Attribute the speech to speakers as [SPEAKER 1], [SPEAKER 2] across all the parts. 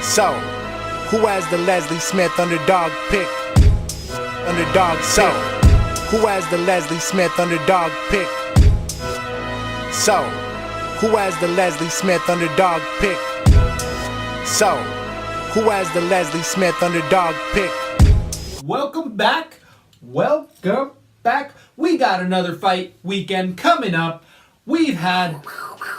[SPEAKER 1] So, who has the Leslie Smith Underdog Pick? Underdog so, who has the Leslie Smith Underdog Pick? So, who has the Leslie Smith Underdog Pick? So, who has the Leslie Smith Underdog Pick?
[SPEAKER 2] Welcome back. Welcome back. We got another fight weekend coming up. We've had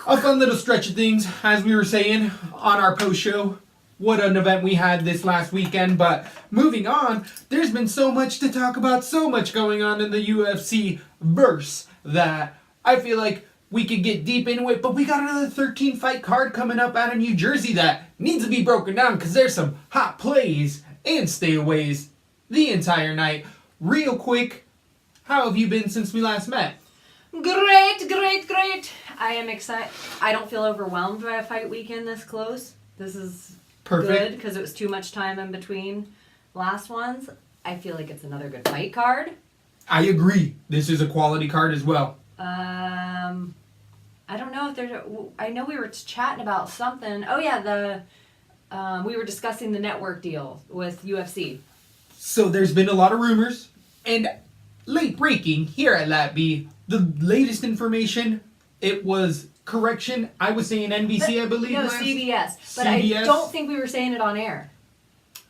[SPEAKER 2] a fun little stretch of things, as we were saying on our post show. What an event we had this last weekend. But moving on, there's been so much to talk about, so much going on in the UFC verse that I feel like we could get deep into it. But we got another 13 fight card coming up out of New Jersey that needs to be broken down because there's some hot plays and stayaways the entire night. Real quick, how have you been since we last met?
[SPEAKER 3] Great. I am excited. I don't feel overwhelmed by a fight weekend this close. This is
[SPEAKER 2] Perfect.
[SPEAKER 3] Good because it was too much time in between last ones. I feel like it's another good fight card.
[SPEAKER 2] I agree. This is a quality card as well.
[SPEAKER 3] I don't know if there's. I know we were chatting about something. Oh yeah, we were discussing the network deal with UFC.
[SPEAKER 2] So there's been a lot of rumors, and late breaking here at LaTB, the latest information, it was correction. I was saying NBC, I believe.
[SPEAKER 3] No,
[SPEAKER 2] last.
[SPEAKER 3] CBS. But
[SPEAKER 2] CBS?
[SPEAKER 3] I don't think we were saying it on air.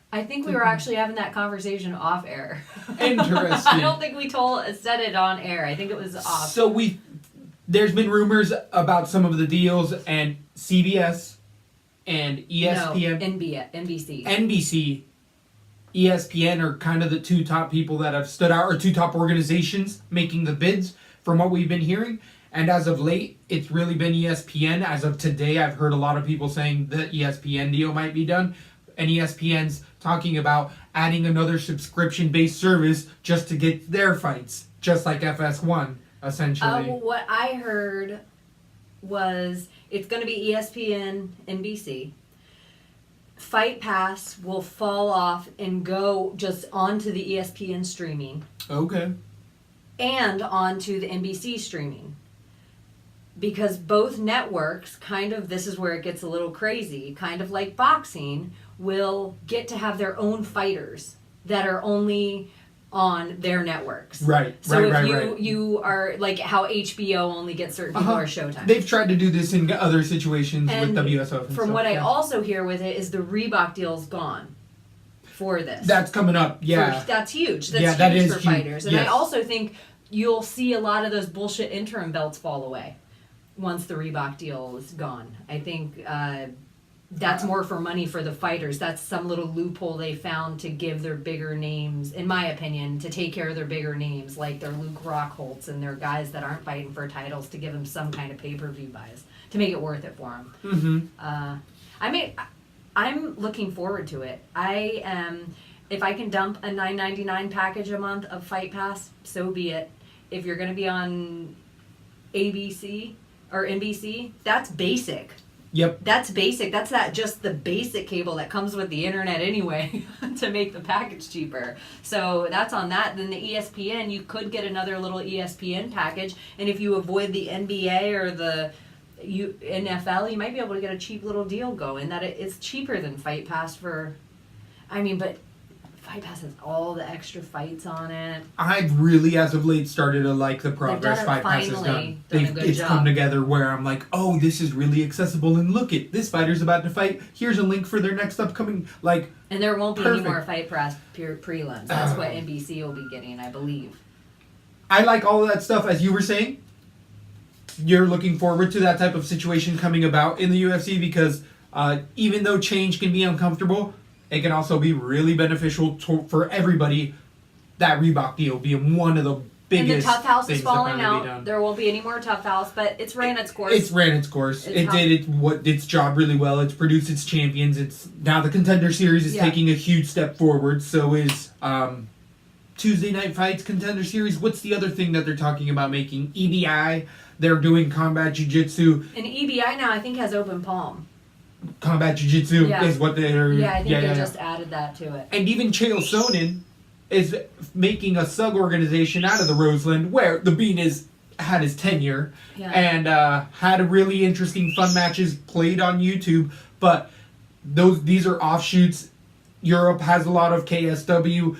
[SPEAKER 3] I think we were actually having that conversation off air.
[SPEAKER 2] Interesting.
[SPEAKER 3] I don't think we said it on air. I think it was off.
[SPEAKER 2] So there's been rumors about some of the deals, and CBS and ESPN.
[SPEAKER 3] No, NBC.
[SPEAKER 2] NBC, ESPN are kind of the two top people that have stood out, or two top organizations making the bids from what we've been hearing. And as of late, it's really been ESPN. As of today, I've heard a lot of people saying the ESPN deal might be done. And ESPN's talking about adding another subscription-based service just to get their fights, just like FS1, essentially.
[SPEAKER 3] What I heard was it's going to be ESPN, NBC. Fight Pass will fall off and go just onto the ESPN streaming.
[SPEAKER 2] Okay.
[SPEAKER 3] And onto the NBC streaming. Because both networks, this is where it gets a little crazy, kind of like boxing, will get to have their own fighters that are only on their networks.
[SPEAKER 2] Right.
[SPEAKER 3] You are like how HBO only gets certain people or Showtime.
[SPEAKER 2] They've tried to do this in other situations with WSO.
[SPEAKER 3] From what I also hear with it is the Reebok deal's gone for this.
[SPEAKER 2] That's coming up, yeah.
[SPEAKER 3] That's huge.
[SPEAKER 2] That
[SPEAKER 3] That's huge
[SPEAKER 2] is
[SPEAKER 3] for
[SPEAKER 2] huge.
[SPEAKER 3] fighters. And
[SPEAKER 2] Yes.
[SPEAKER 3] I also think you'll see a lot of those bullshit interim belts fall away once the Reebok deal is gone. I think that's more for money for the fighters. That's some little loophole they found to give their bigger names, in my opinion, to take care of their bigger names, like their Luke Rockholtz and their guys that aren't fighting for titles, to give them some kind of pay-per-view buys, to make it worth it for them. Mm-hmm. I'm looking forward to it. I am. If I can dump a $9.99 package a month of Fight Pass, so be it. If you're going to be on ABC or NBC, that's basic.
[SPEAKER 2] Yep.
[SPEAKER 3] That's basic. That's just the basic cable that comes with the internet anyway to make the package cheaper. So that's on that. Then the ESPN, you could get another little ESPN package. And if you avoid the NBA or the NFL, you might be able to get a cheap little deal going. That it's cheaper than Fight Pass but Fight Pass has all the extra fights on it.
[SPEAKER 2] I've really, as of late, started to like the progress Fight Pass has done. It's come together where I'm like, oh, this is really accessible, and look it, this fighter's about to fight. Here's a link for their next upcoming,
[SPEAKER 3] And there won't be
[SPEAKER 2] perfect.
[SPEAKER 3] any more Fight Pass prelims. That's what NBC will be getting, I believe.
[SPEAKER 2] I like all of that stuff, as you were saying. You're looking forward to that type of situation coming about in the UFC because even though change can be uncomfortable, it can also be really beneficial for everybody. That Reebok deal being one of the biggest.
[SPEAKER 3] And the Tough House is
[SPEAKER 2] things
[SPEAKER 3] falling
[SPEAKER 2] that finally
[SPEAKER 3] out. There won't be any more Tough House, but it's ran its course.
[SPEAKER 2] It's ran its course. It did its job really well. It's produced its champions. It's now the Contender Series is taking a huge step forward. So is Tuesday Night Fights Contender Series. What's the other thing that they're talking about making? EBI. They're doing combat jiu-jitsu.
[SPEAKER 3] And EBI now I think has open palm.
[SPEAKER 2] Combat jiu-jitsu is what they're...
[SPEAKER 3] Yeah, I think they just added that to it.
[SPEAKER 2] And even Chael Sonnen is making a sub-organization out of the Roseland where the Bean had his tenure and had a really interesting, fun matches played on YouTube. But These are offshoots. Europe has a lot of KSW.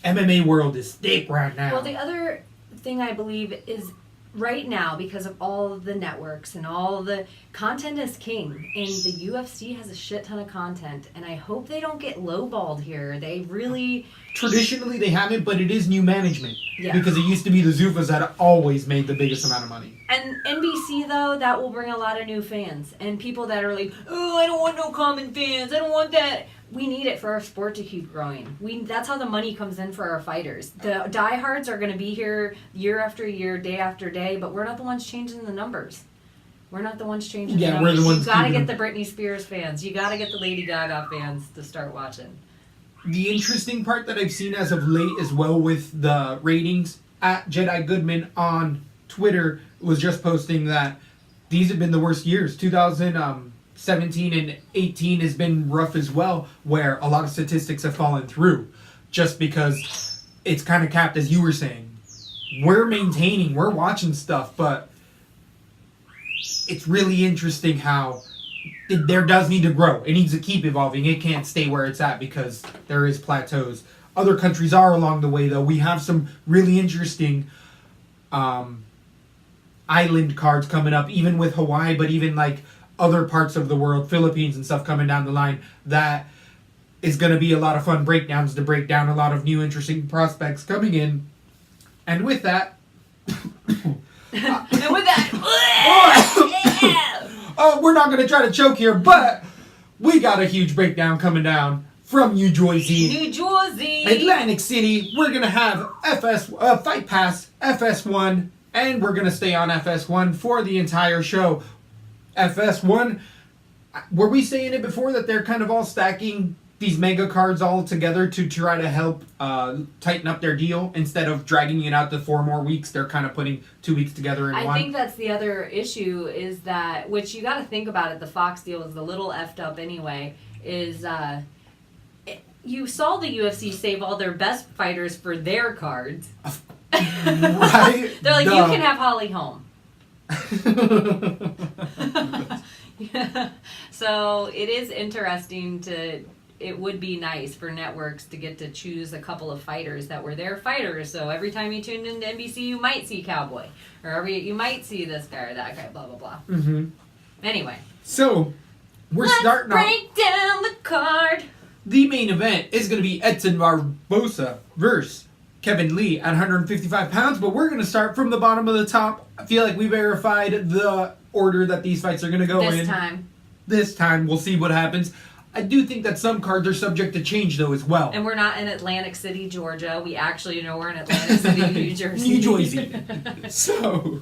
[SPEAKER 2] MMA world is thick right now.
[SPEAKER 3] Well, the other thing I believe is right now, because of all of the networks and all the content is king, and the UFC has a shit ton of content, and I hope they don't get lowballed here. They really...
[SPEAKER 2] Traditionally, they haven't, but it is new management.
[SPEAKER 3] Yeah.
[SPEAKER 2] Because it used to be the Zufas that always made the biggest amount of money.
[SPEAKER 3] And NBC, though, that will bring a lot of new fans. And people that are like, oh, I don't want no common fans. I don't want that. We need it for our sport to keep growing. That's how the money comes in for our fighters. The diehards are going to be here year after year, day after day, but we're not the ones changing the numbers. We're not the ones changing the numbers.
[SPEAKER 2] We're the ones
[SPEAKER 3] You got to
[SPEAKER 2] keeping
[SPEAKER 3] get the Britney Spears fans. You got to get the Lady Gaga fans to start watching.
[SPEAKER 2] The interesting part that I've seen as of late as well with the ratings, at Jedi Goodman on Twitter was just posting that these have been the worst years. 2017 and 18 has been rough as well, where a lot of statistics have fallen through just because it's kind of capped, as you were saying. We're maintaining, we're watching stuff, but it's really interesting how there does need to grow. It needs to keep evolving. It can't stay where it's at because there is plateaus. Other countries are along the way, though. We have some really interesting island cards coming up, even with Hawaii, but even like other parts of the world, Philippines and stuff coming down the line. That is going to be a lot of fun breakdowns to break down a lot of new interesting prospects coming in. And with that... we're not going to try to choke here, but we got a huge breakdown coming down from New Jersey.
[SPEAKER 3] New Jersey!
[SPEAKER 2] Atlantic City. We're going to have Fight Pass, FS1, and we're going to stay on FS1 for the entire show. FS1, were we saying it before that they're kind of all stacking these mega cards all together to try to help tighten up their deal? Instead of dragging it out to 4 more weeks, they're kind of putting 2 weeks together in one.
[SPEAKER 3] I think that's the other issue is that, which you got to think about it, the Fox deal is a little effed up anyway, is you saw the UFC save all their best fighters for their cards.
[SPEAKER 2] Right?
[SPEAKER 3] They're like, you can have Holly Holm. Yeah. So it is interesting it would be nice for networks to get to choose a couple of fighters that were their fighters. So every time you tuned into NBC, you might see Cowboy. Or you might see this guy or that guy, blah, blah, blah.
[SPEAKER 2] Mm-hmm.
[SPEAKER 3] Anyway.
[SPEAKER 2] So,
[SPEAKER 3] Let's
[SPEAKER 2] starting off...
[SPEAKER 3] break down the card.
[SPEAKER 2] The main event is going to be Edson Barbosa versus Kevin Lee at 155 pounds, but we're going to start from the bottom of the top. I feel like we verified the order that these fights are going to go in. This time. We'll see what happens. I do think that some cards are subject to change, though, as well.
[SPEAKER 3] And we're not in Atlantic City, Georgia. We actually know we're in Atlantic City, New Jersey.
[SPEAKER 2] New Jersey. So,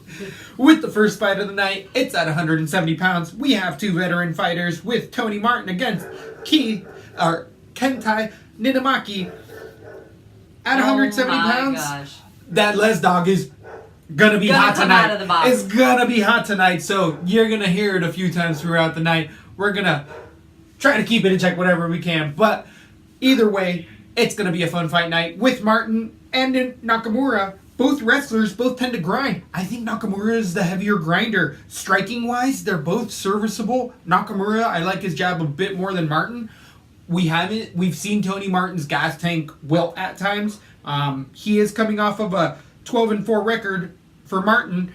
[SPEAKER 2] with the first fight of the night, it's at 170 pounds. We have 2 veteran fighters with Tony Martin against Kentai Ninamaki at 170 pounds.
[SPEAKER 3] Gosh.
[SPEAKER 2] That Lesdog is gonna be hot tonight.
[SPEAKER 3] Out of the box.
[SPEAKER 2] It's gonna be hot tonight, so you're gonna hear it a few times throughout the night. We're gonna try to keep it in check whatever we can, but either way, it's gonna be a fun fight night with Martin and Nakamura. Both wrestlers both tend to grind. I think Nakamura is the heavier grinder. Striking wise, they're both serviceable. Nakamura, I like his jab a bit more than Martin. We've seen Tony Martin's gas tank wilt at times. He is coming off of a 12-4 record for Martin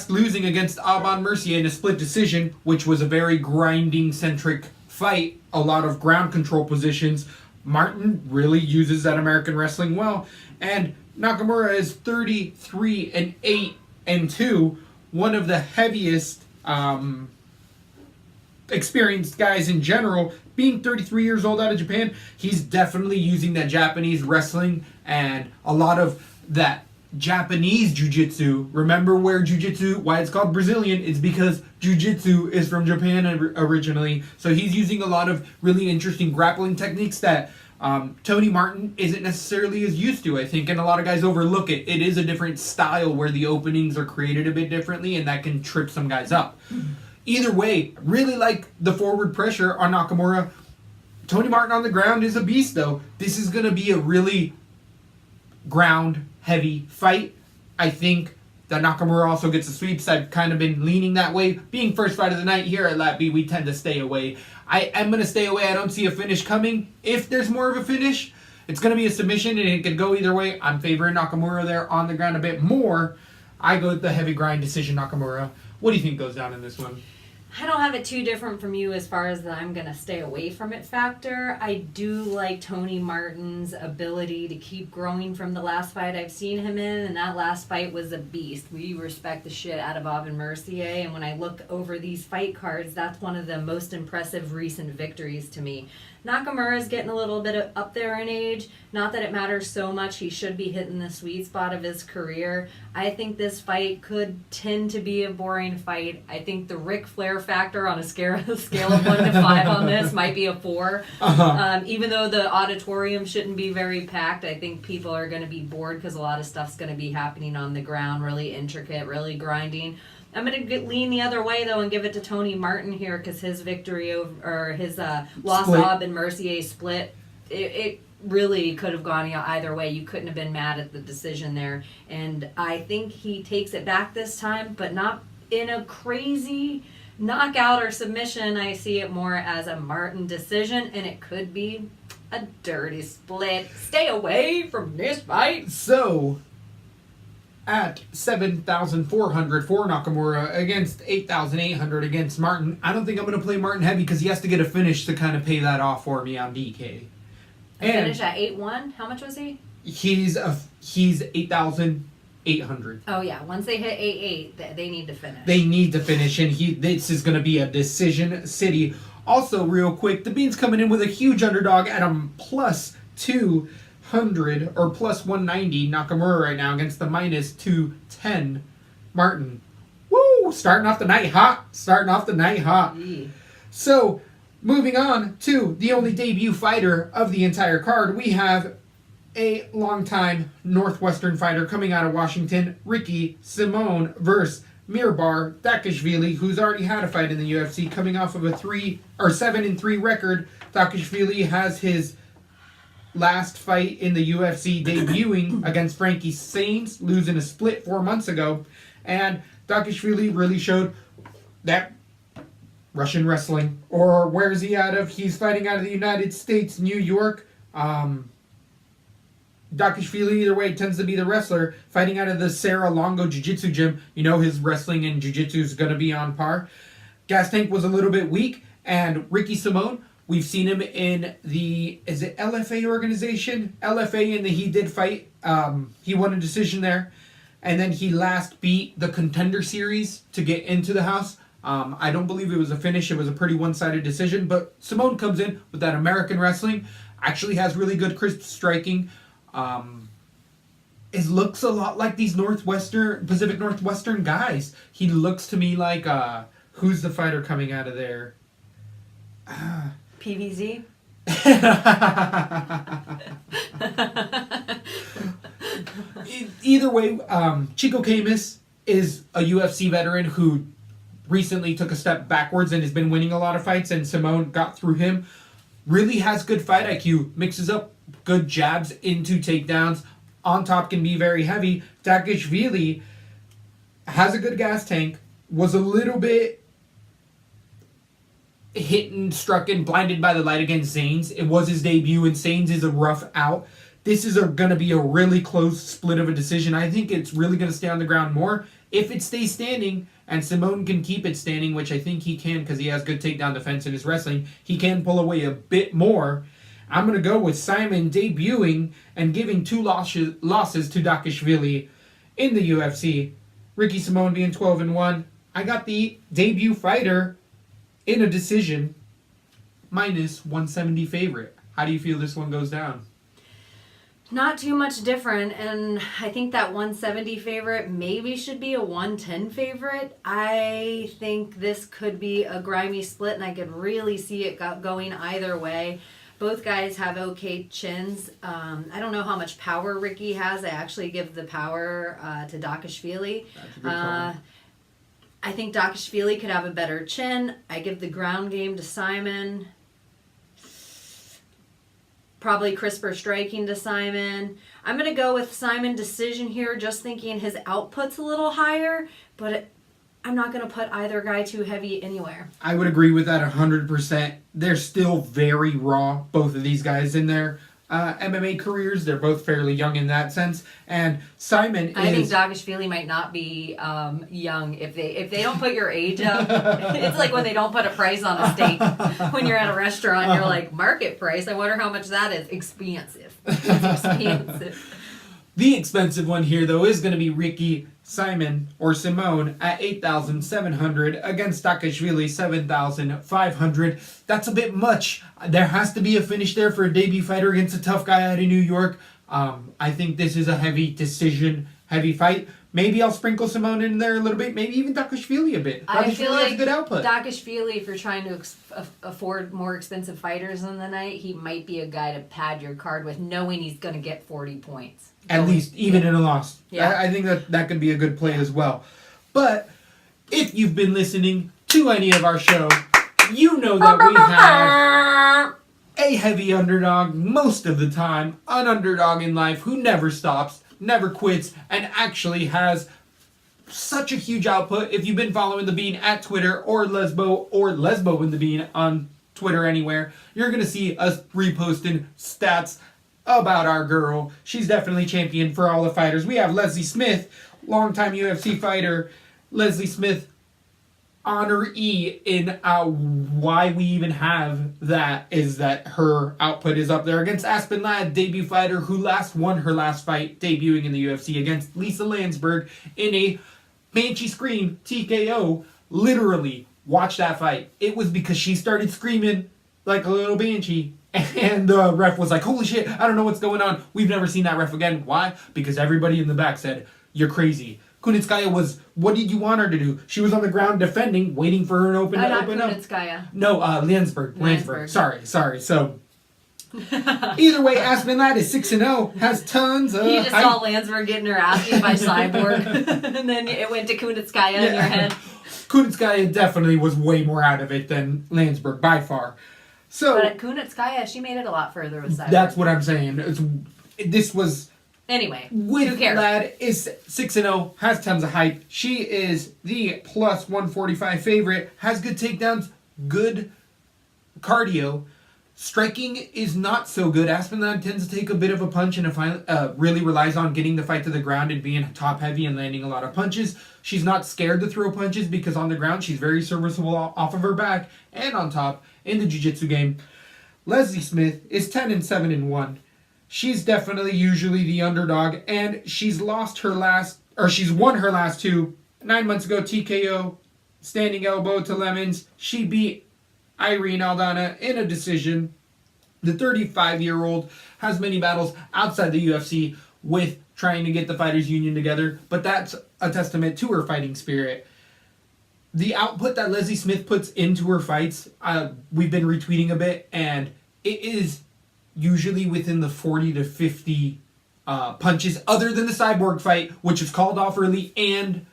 [SPEAKER 2] losing against Alban Mercier in a split decision, which was a very grinding-centric fight. A lot of ground control positions. Martin really uses that American wrestling well. And Nakamura is 33-8-2, one of the heaviest experienced guys in general. Being 33 years old out of Japan, he's definitely using that Japanese wrestling and a lot of that Japanese jiu-jitsu. Remember why it's called Brazilian? It's because jiu-jitsu is from Japan originally. So he's using a lot of really interesting grappling techniques that Tony Martin isn't necessarily as used to, I think, and a lot of guys overlook it. It is a different style where the openings are created a bit differently, and that can trip some guys up. Either way, really like the forward pressure on Nakamura. Tony Martin on the ground is a beast, though. This is going to be a really ground-heavy fight. I think that Nakamura also gets the sweeps. I've kind of been leaning that way. Being first fight of the night here at LaTB, we tend to stay away. I am going to stay away. I don't see a finish coming. If there's more of a finish, it's going to be a submission, and it could go either way. I'm favoring Nakamura there on the ground a bit more. I go with the heavy grind decision Nakamura. What do you think goes down in this one?
[SPEAKER 3] I don't have it too different from you as far as the I'm going to stay away from it factor. I do like Tony Martin's ability to keep growing from the last fight I've seen him in, and that last fight was a beast. We respect the shit out of Bob Mercier, and when I look over these fight cards, that's one of the most impressive recent victories to me. Nakamura's getting a little bit up there in age. Not that it matters so much. He should be hitting the sweet spot of his career. I think this fight could tend to be a boring fight. I think the Ric Flair factor on a scale of 1 to 5 on this might be a 4. Even though the auditorium shouldn't be very packed, I think people are going to be bored because a lot of stuff's going to be happening on the ground, really intricate, really grinding. I'm going to lean the other way, though, and give it to Tony Martin here because his victory or his loss to Bob and Mercier split, it really could have gone either way. You couldn't have been mad at the decision there. And I think he takes it back this time, but not in a crazy knockout or submission. I see it more as a Martin decision, and it could be a dirty split. Stay away from this fight.
[SPEAKER 2] So, at 7,400 for Nakamura against 8,800 against Martin, I don't think I'm going to play Martin heavy because he has to get a finish to kind of pay that off for me on DK.
[SPEAKER 3] And finish at 8-1? How much was he?
[SPEAKER 2] He's 8,800.
[SPEAKER 3] Oh yeah, once they hit 8-8, they need to finish.
[SPEAKER 2] They need to finish, and this is going to be a decision city. Also, real quick, the Bean's coming in with a huge underdog at a plus 200 or plus 190 Nakamura right now against the minus 210 Martin. Woo! Starting off the night hot.
[SPEAKER 3] Yeah.
[SPEAKER 2] So, moving on to the only debut fighter of the entire card, we have a longtime Northwestern fighter coming out of Washington, Ricky Simone versus Mirbar Dakishvili, who's already had a fight in the UFC, coming off of a 7-3 record. Dakishvili has his last fight in the UFC debuting against Frankie Sains, losing a split 4 months ago. And Dakishvili really showed that Russian wrestling. Or where is he out of? He's fighting out of the United States, New York. Dakishvili, either way, tends to be the wrestler, fighting out of the Sarah Longo Jiu-Jitsu gym. You know his wrestling and Jiu-Jitsu is going to be on par. Gas tank was a little bit weak, and Ricky Simone, we've seen him in the, is it LFA organization? LFA, and he did fight. He won a decision there. And then he last beat the Contender Series to get into the house. I don't believe it was a finish. It was a pretty one-sided decision. But Simone comes in with that American wrestling. Actually has really good crisp striking. It looks a lot like these Pacific Northwestern guys. He looks to me like, who's the fighter coming out of there?
[SPEAKER 3] PVZ?
[SPEAKER 2] Either way, Chico Camus is a UFC veteran who recently took a step backwards and has been winning a lot of fights, and Simone got through him. Really has good fight IQ, mixes up good jabs into takedowns. On top can be very heavy. Dakishvili has a good gas tank, was a little bit hit and struck and blinded by the light against Zanes. It was his debut, and Zanes is a rough out. This is going to be a really close split of a decision. I think it's really going to stay on the ground more. If it stays standing, and Simone can keep it standing, which I think he can because he has good takedown defense in his wrestling, he can pull away a bit more. I'm going to go with Simon debuting and giving 2 losses to Dakishvili in the UFC. Ricky Simone being 12-1. I got the debut fighter in a decision, minus 170 favorite. How do you feel this one goes down?
[SPEAKER 3] Not too much different, and I think that 170 favorite maybe should be a 110 favorite. I think this could be a grimy split, and I could really see it going either way. Both guys have okay chins. I don't know how much power Ricky has. I actually give the power to Dakishvili.
[SPEAKER 2] That's a good call.
[SPEAKER 3] I think Dakishvili could have a better chin. I give the ground game to Simon. Probably crisper striking to Simon. I'm going to go with Simon decision here, just thinking his output's a little higher, but I'm not going to put either guy too heavy anywhere.
[SPEAKER 2] I would agree with that 100%. They're still very raw, both of these guys in their MMA careers. They're both fairly young in that sense. And Simon
[SPEAKER 3] I think Dagashvili might not be young if they don't put your age up. It's like when they don't put a price on a steak. When you're at a restaurant, you're like, market price. I wonder how much that is. Expensive. It's expensive.
[SPEAKER 2] The expensive one here, though, is going to be Ricky Simon or Simone at 8,700 against Dagashvili 7,500. That's a bit much. There has to be a finish there for a debut fighter against a tough guy out of New York. I think this is a heavy decision, heavy fight. Maybe I'll sprinkle Simone in there a little bit. Maybe even Dagashvili a bit.
[SPEAKER 3] I feel like
[SPEAKER 2] has a good output.
[SPEAKER 3] Dagashvili, if you're trying to afford more expensive fighters in the night, he might be a guy to pad your card with, knowing he's going to get 40 points.
[SPEAKER 2] At least, even in a loss.
[SPEAKER 3] Yeah.
[SPEAKER 2] I think that could be a good play as well. But if you've been listening to any of our show, you know that we have a heavy underdog most of the time, an underdog in life who never stops, never quits, and actually has such a huge output. If you've been following The Bean at Twitter or Lesbo in The Bean on Twitter anywhere, you're going to see us reposting stats about our girl. She's definitely champion for all the fighters. We have Leslie Smith, longtime UFC fighter. Leslie Smith honoree in why we even have that is that her output is up there against Aspen Ladd, debut fighter who won her last fight debuting in the UFC against Lisa Landsberg in a Banshee Scream TKO. Literally, watch that fight. It was because she started screaming like a little banshee, and the ref was like, holy shit, I don't know what's going on. We've never seen that ref again. Why? Because everybody in the back said, you're crazy. Kunitskaya was, what did you want her to do? She was on the ground defending, waiting for her to open up.
[SPEAKER 3] Kunitskaya.
[SPEAKER 2] No, Landsberg. Sorry. So, either way, Aspen Ladd is 6-0, has tons of...
[SPEAKER 3] You just saw Landsberg getting her ass beat by Cyborg, and then it went to Kunitskaya in your head.
[SPEAKER 2] Kunitskaya definitely was way more out of it than Landsberg, by far. So,
[SPEAKER 3] but Kunitskaya, she made it a lot further with Cyborg.
[SPEAKER 2] That's what I'm saying. This was...
[SPEAKER 3] Anyway,
[SPEAKER 2] with
[SPEAKER 3] who cares?
[SPEAKER 2] Ladd is 6-0, has tons of hype. She is the plus 145 favorite, has good takedowns, good cardio. Striking is not so good. Aspen Ladd tends to take a bit of a punch and really relies on getting the fight to the ground and being top heavy and landing a lot of punches. She's not scared to throw punches because on the ground she's very serviceable off of her back and on top in the jiu-jitsu game. Leslie Smith is 10-7-1. She's definitely usually the underdog, and she's won her last two. 9 months ago, TKO, standing elbow to Lemons. She beat Irene Aldana in a decision. The 35-year-old has many battles outside the UFC with trying to get the Fighters Union together, but that's a testament to her fighting spirit. The output that Leslie Smith puts into her fights, we've been retweeting a bit, and it is usually within the 40 to 50 punches, other than the Cyborg fight, which was called off early, and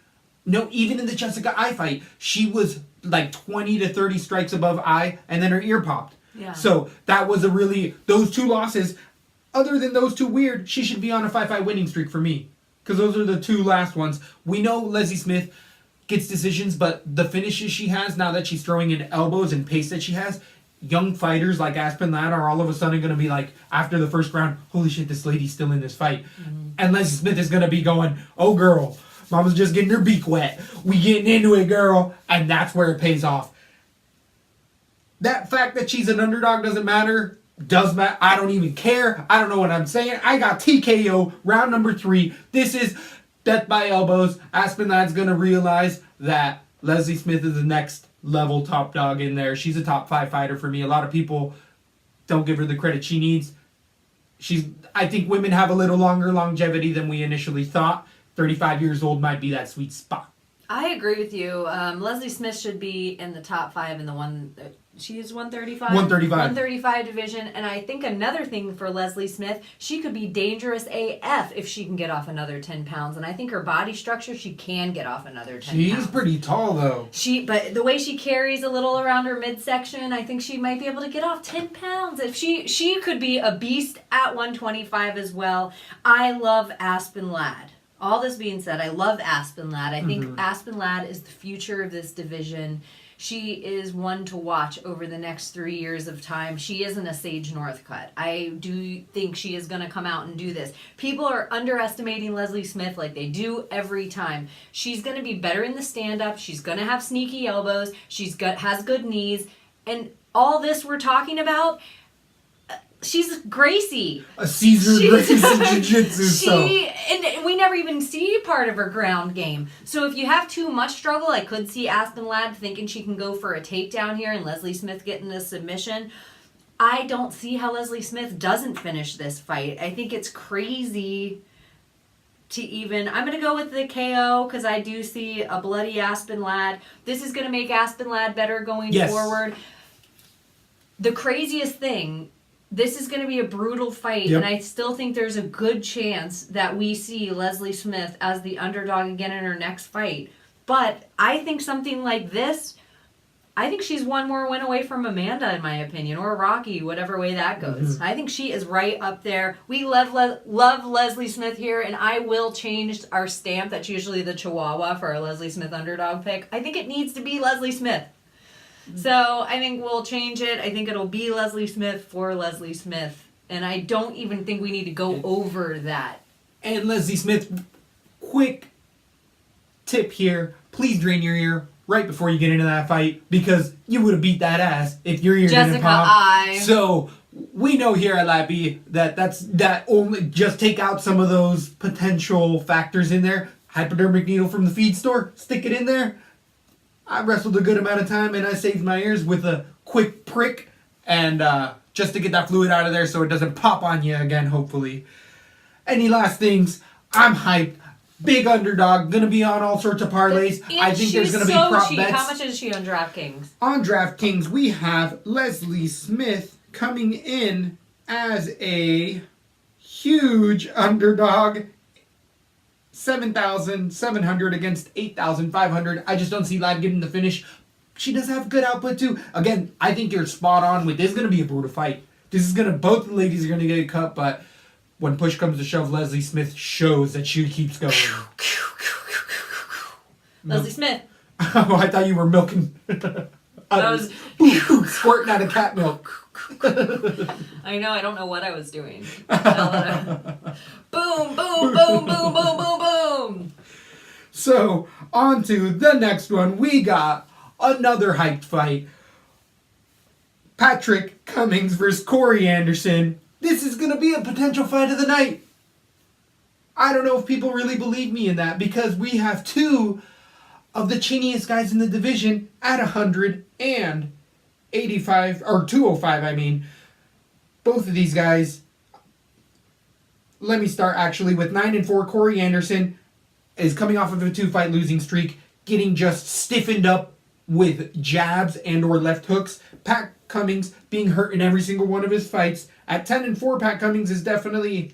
[SPEAKER 2] no, even in the Jessica I fight, she was like 20 to 30 strikes above I, and then her ear popped.
[SPEAKER 3] Yeah.
[SPEAKER 2] So that was those two losses, other than those two weird, she should be on a 5-5 winning streak for me. Because those are the two last ones. We know Leslie Smith gets decisions, but the finishes she has, now that she's throwing in elbows and pace that she has, young fighters like Aspen Ladd are all of a sudden going to be like, after the first round, holy shit, this lady's still in this fight. Mm-hmm. And Leslie Smith is going to be going, oh girl, mama's just getting her beak wet. We getting into it, girl. And that's where it pays off. That fact that she's an underdog doesn't matter. Does matter. I don't even care. I don't know what I'm saying. I got TKO, round number 3. This is death by elbows. Aspen Ladd's going to realize that Leslie Smith is the next level top dog in there. She's a top 5 fighter for me. A lot of people don't give her the credit she needs. I think women have a little longer longevity than we initially thought. 35 years old might be that sweet spot.
[SPEAKER 3] I agree with you. Leslie Smith should be in the top 5 and the one She is 135.
[SPEAKER 2] 135.
[SPEAKER 3] 135 division. And I think another thing for Leslie Smith, she could be dangerous AF if she can get off another 10 pounds. And I think her body structure, she can get off another 10 pounds.
[SPEAKER 2] She's pretty tall, though.
[SPEAKER 3] But the way she carries a little around her midsection, I think she might be able to get off 10 pounds. If she could be a beast at 125 as well. I love Aspen Ladd. All this being said, I love Aspen Ladd. I think Aspen Ladd is the future of this division. She is one to watch over the next 3 years of time. She isn't a Sage Northcutt. I do think she is going to come out and do this. People are underestimating Leslie Smith like they do every time. She's going to be better in the stand-up. She's going to have sneaky elbows. Has good knees. And all this we're talking about, she's Gracie.
[SPEAKER 2] A Caesar Gracie jiu-jitsu.
[SPEAKER 3] And we never even see part of her ground game. So if you have too much struggle, I could see Aspen Ladd thinking she can go for a takedown here and Leslie Smith getting a submission. I don't see how Leslie Smith doesn't finish this fight. I think it's crazy to even... I'm going to go with the KO because I do see a bloody Aspen Ladd. This is going to make Aspen Ladd better going forward. The craziest thing... This is going to be a brutal fight, and I still think there's a good chance that we see Leslie Smith as the underdog again in her next fight. But I think something like this, I think she's one more win away from Amanda, in my opinion, or Rocky, whatever way that goes. I think she is right up there. We love Leslie Smith here, and I will change our stamp. That's usually the Chihuahua for our Leslie Smith underdog pick. I think it needs to be Leslie Smith. So I think we'll change it. I think it'll be Leslie Smith for Leslie Smith. And I don't even think we need to go over that.
[SPEAKER 2] And Leslie Smith, quick tip here. Please drain your ear right before you get into that fight because you would have beat that ass if your ear didn't pop. So we know here at LaTB that only just take out some of those potential factors in there. Hypodermic needle from the feed store, stick it in there. I wrestled a good amount of time and I saved my ears with a quick prick and just to get that fluid out of there so it doesn't pop on you again, hopefully. Any last things? I'm hyped. Big underdog. Going to be on all sorts of parlays. I think there's going to be prop
[SPEAKER 3] cheap.
[SPEAKER 2] bets.
[SPEAKER 3] How much is she on DraftKings?
[SPEAKER 2] On DraftKings, we have Leslie Smith coming in as a huge underdog. 7,700 against 8,500. I just don't see Ladd getting the finish. She does have good output too. Again, I think you're spot on with this. Is going to be a brutal fight. Both the ladies are going to get cut, but when push comes to shove, Leslie Smith shows that she keeps going.
[SPEAKER 3] Leslie Smith.
[SPEAKER 2] Oh, I thought you were milking.
[SPEAKER 3] That was
[SPEAKER 2] squirting out of cat milk.
[SPEAKER 3] I know. I don't know what I was doing. Boom, boom, boom, boom, boom, boom, boom.
[SPEAKER 2] So, on to the next one. We got another hyped fight. Patrick Cummings versus Corey Anderson. This is going to be a potential fight of the night. I don't know if people really believe me in that because we have two of the chiniest guys in the division at 185, or 205, I mean. Both of these guys. Let me start actually with 9-4. Corey Anderson is coming off of a 2-fight losing streak, getting just stiffened up with jabs and or left hooks. Pat Cummings being hurt in every single one of his fights. At 10-4, Pat Cummings is definitely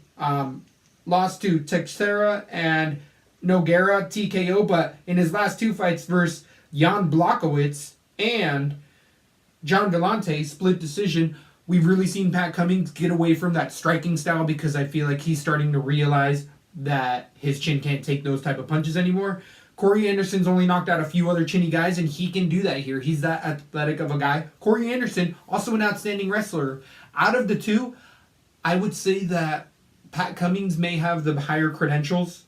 [SPEAKER 2] lost to Teixeira and Nogueira TKO, but in his last two fights versus Jan Blachowicz and John Galante, split decision. We've really seen Pat Cummings get away from that striking style because I feel like he's starting to realize that his chin can't take those type of punches anymore. Corey Anderson's only knocked out a few other chinny guys, and he can do that here. He's that athletic of a guy. Corey Anderson, also an outstanding wrestler. Out of the two, I would say that Pat Cummings may have the higher credentials,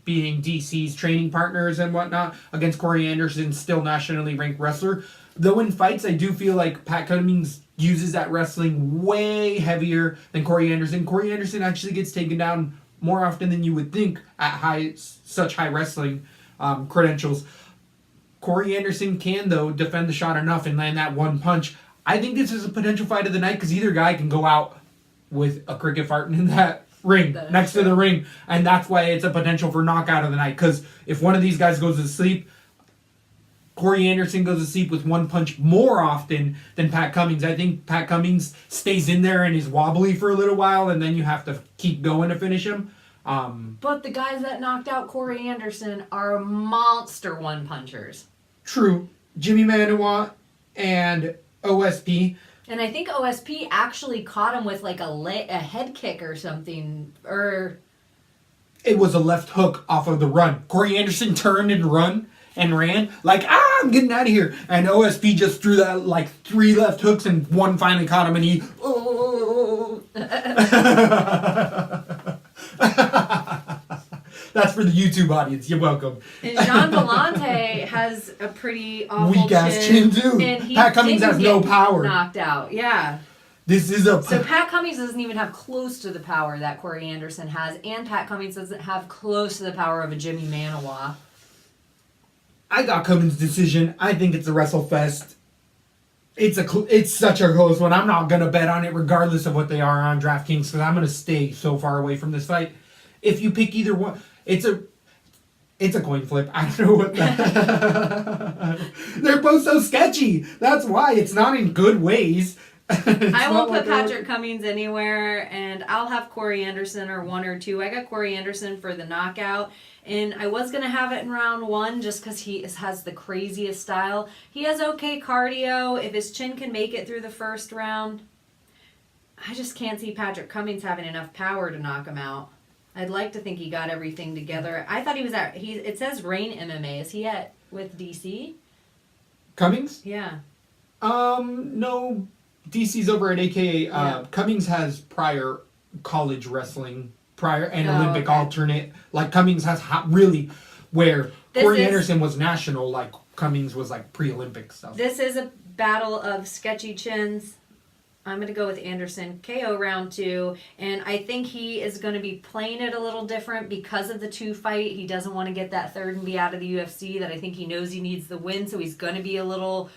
[SPEAKER 2] being DC's training partners and whatnot, against Corey Anderson, still nationally ranked wrestler. Though in fights, I do feel like Pat Cummings uses that wrestling way heavier than Corey Anderson. Corey Anderson actually gets taken down more often than you would think at such high wrestling credentials. Corey Anderson can, though, defend the shot enough and land that one punch. I think this is a potential fight of the night because either guy can go out with a cricket farting in that ring, next to the ring, and that's why it's a potential for knockout of the night, because if one of these guys goes to sleep, Corey Anderson goes to sleep with one punch more often than Pat Cummins. I think Pat Cummins stays in there and is wobbly for a little while, and then you have to keep going to finish him.
[SPEAKER 3] But the guys that knocked out Corey Anderson are monster one-punchers.
[SPEAKER 2] True. Jimmy Manuwa and OSP.
[SPEAKER 3] And I think OSP actually caught him with like a head kick or something. Or
[SPEAKER 2] It was a left hook off of the run. Corey Anderson turned and ran like, I'm getting out of here. And OSP just threw that like 3 left hooks and one finally caught him and he... That's for the YouTube audience. You're welcome.
[SPEAKER 3] And Jean Vellante has a pretty awful
[SPEAKER 2] weak-ass chin too.
[SPEAKER 3] And
[SPEAKER 2] Pat Cummins has no power.
[SPEAKER 3] Knocked out, yeah.
[SPEAKER 2] So
[SPEAKER 3] Pat Cummins doesn't even have close to the power that Corey Anderson has, and Pat Cummins doesn't have close to the power of a Jimmy Manuwa.
[SPEAKER 2] I got Cummins' decision. I think it's a WrestleFest. It's such a close one. I'm not gonna bet on it, regardless of what they are on DraftKings, because I'm gonna stay so far away from this fight. If you pick either one, it's a coin flip. I don't know what that. They're both so sketchy. That's why it's not in good ways.
[SPEAKER 3] I won't put Patrick Cummins anywhere, and I'll have Corey Anderson or 1 or 2. I got Corey Anderson for the knockout, and I was going to have it in round 1 just because he has the craziest style. He has okay cardio. If his chin can make it through the first round, I just can't see Patrick Cummins having enough power to knock him out. I'd like to think he got everything together. I thought he was at... It says Reign MMA. Is he with DC?
[SPEAKER 2] Cummins?
[SPEAKER 3] Yeah.
[SPEAKER 2] No... DC's over at AKA.
[SPEAKER 3] Yeah.
[SPEAKER 2] Cummings has prior college wrestling, Olympic alternate. Like Cummings has really, where Corey Anderson was national, like Cummings was like pre-Olympic stuff.
[SPEAKER 3] This is a battle of sketchy chins. I'm going to go with Anderson, KO round 2, and I think he is going to be playing it a little different because of the 2 fight. He doesn't want to get that third and be out of the UFC, that I think he knows he needs the win, so he's going to be a little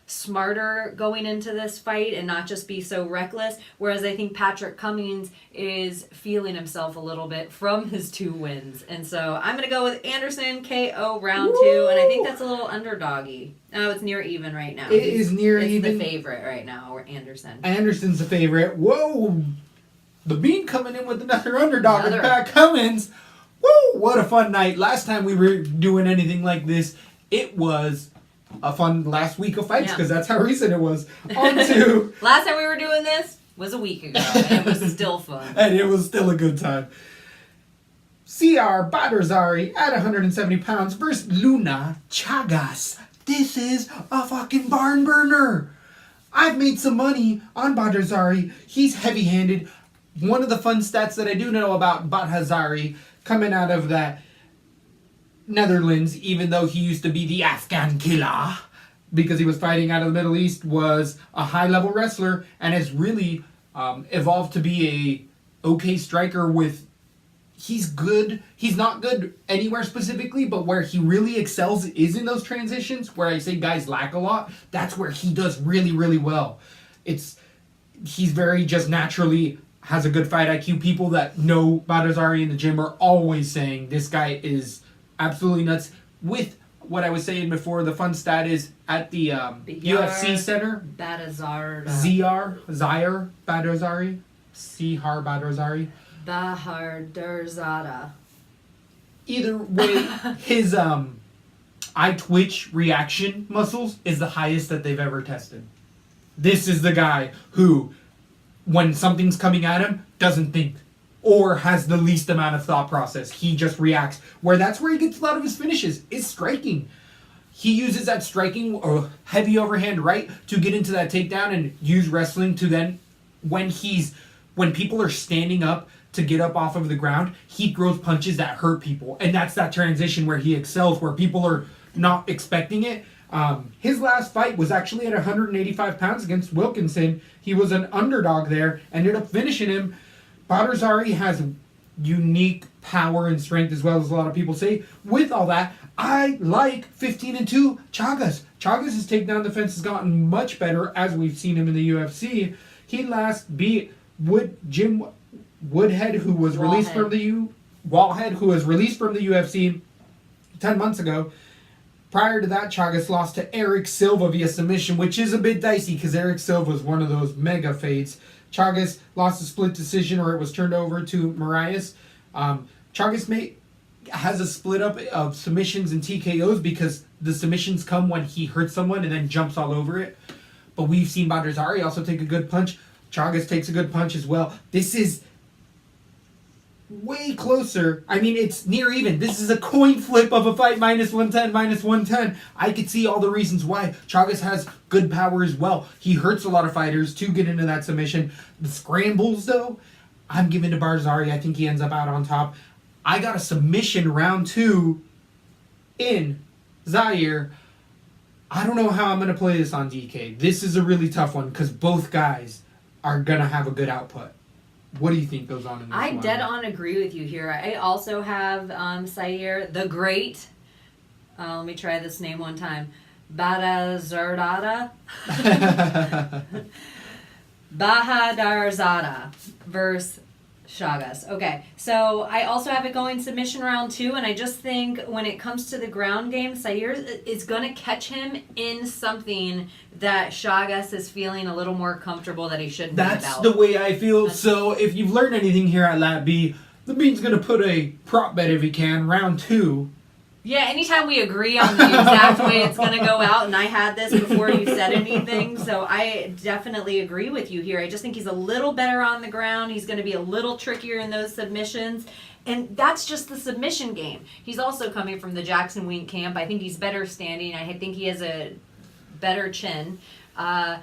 [SPEAKER 3] smarter going into this fight and not just be so reckless, whereas I think Patrick Cummins is feeling himself a little bit from his 2 wins. And so I'm going to go with Anderson, KO round 2, and I think that's a little underdoggy. Oh, it's near even right now.
[SPEAKER 2] It is near even.
[SPEAKER 3] It's the favorite right now, or Anderson.
[SPEAKER 2] Anderson's the favorite. Whoa! The Bean coming in with another underdog with Pat Cummins. Woo! What a fun night. Last time we were doing anything like this, it was a fun last week of fights, because that's how recent it was. On to...
[SPEAKER 3] Last time we were doing this was a week ago, and it was still fun.
[SPEAKER 2] And it was still a good time. CR Baderzari at 170 pounds versus Luna Chagas. This is a fucking barn burner. I've made some money on Baderzari. He's heavy-handed. One of the fun stats that I do know about Baderzari coming out of that Netherlands, even though he used to be the Afghan killer because he was fighting out of the Middle East, was a high-level wrestler and has really evolved to be a okay striker with... He's good. He's not good anywhere specifically, but where he really excels is in those transitions, where I say guys lack a lot. That's where he does really, really well. He's very just naturally has a good fight IQ. People that know Baderzari in the gym are always saying this guy is absolutely nuts. With what I was saying before, the fun stat is at the UFC Center. Zaire Baderzari. Sihar Baderzari.
[SPEAKER 3] Bahadurzada.
[SPEAKER 2] Either way, his eye twitch reaction muscles is the highest that they've ever tested. This is the guy who, when something's coming at him, doesn't think or has the least amount of thought process. He just reacts. That's where he gets a lot of his finishes, is striking. He uses that striking or heavy overhand right to get into that takedown and use wrestling to then, when people are standing up to get up off of the ground, he throws punches that hurt people. And that's that transition where he excels, where people are not expecting it. His last fight was actually at 185 pounds against Wilkinson. He was an underdog there, ended up finishing him. Baderzari has unique power and strength, as well as a lot of people say. With all that, I like 15-2 Chagas. Chagas' takedown defense has gotten much better as we've seen him in the UFC. He last beat Jim Woodhead, who was released from the UFC 10 months ago. Prior to that, Chagas lost to Eric Silva via submission, which is a bit dicey because Eric Silva is one of those mega fades. Chagas lost a split decision, or it was turned over to Marias. Chagas has a split up of submissions and TKOs because the submissions come when he hurts someone and then jumps all over it. But we've seen Badr Zari also take a good punch. Chagas takes a good punch as well. This is way closer. I mean, it's near even. This is a coin flip of a fight, minus 110, minus 110. I could see all the reasons why. Chagas has good power as well. He hurts a lot of fighters to get into that submission. The scrambles, though, I'm giving to Barzari. I think he ends up out on top. I got a submission round 2 in Zaire. I don't know how I'm going to play this on DK. This is a really tough one because both guys are going to have a good output. What do you think goes on in this
[SPEAKER 3] I
[SPEAKER 2] one?
[SPEAKER 3] dead on agree with you here. I also have Sayer the Great. Let me try this name one time. Badazardada. Bahadarzada versus Chagas. Okay, so I also have it going submission round 2, and I just think when it comes to the ground game, Sayer is going to catch him in something that Chagas is feeling a little more comfortable that he shouldn't be about.
[SPEAKER 2] That's the way I feel. So if you've learned anything here at LaTB, the Bean's going to put a prop bet if he can, round 2.
[SPEAKER 3] Yeah, anytime we agree on the exact way it's going to go out, and I had this before you said anything, so I definitely agree with you here. I just think he's a little better on the ground. He's going to be a little trickier in those submissions, and that's just the submission game. He's also coming from the Jackson Wink camp. I think he's better standing. I think he has a better chin. I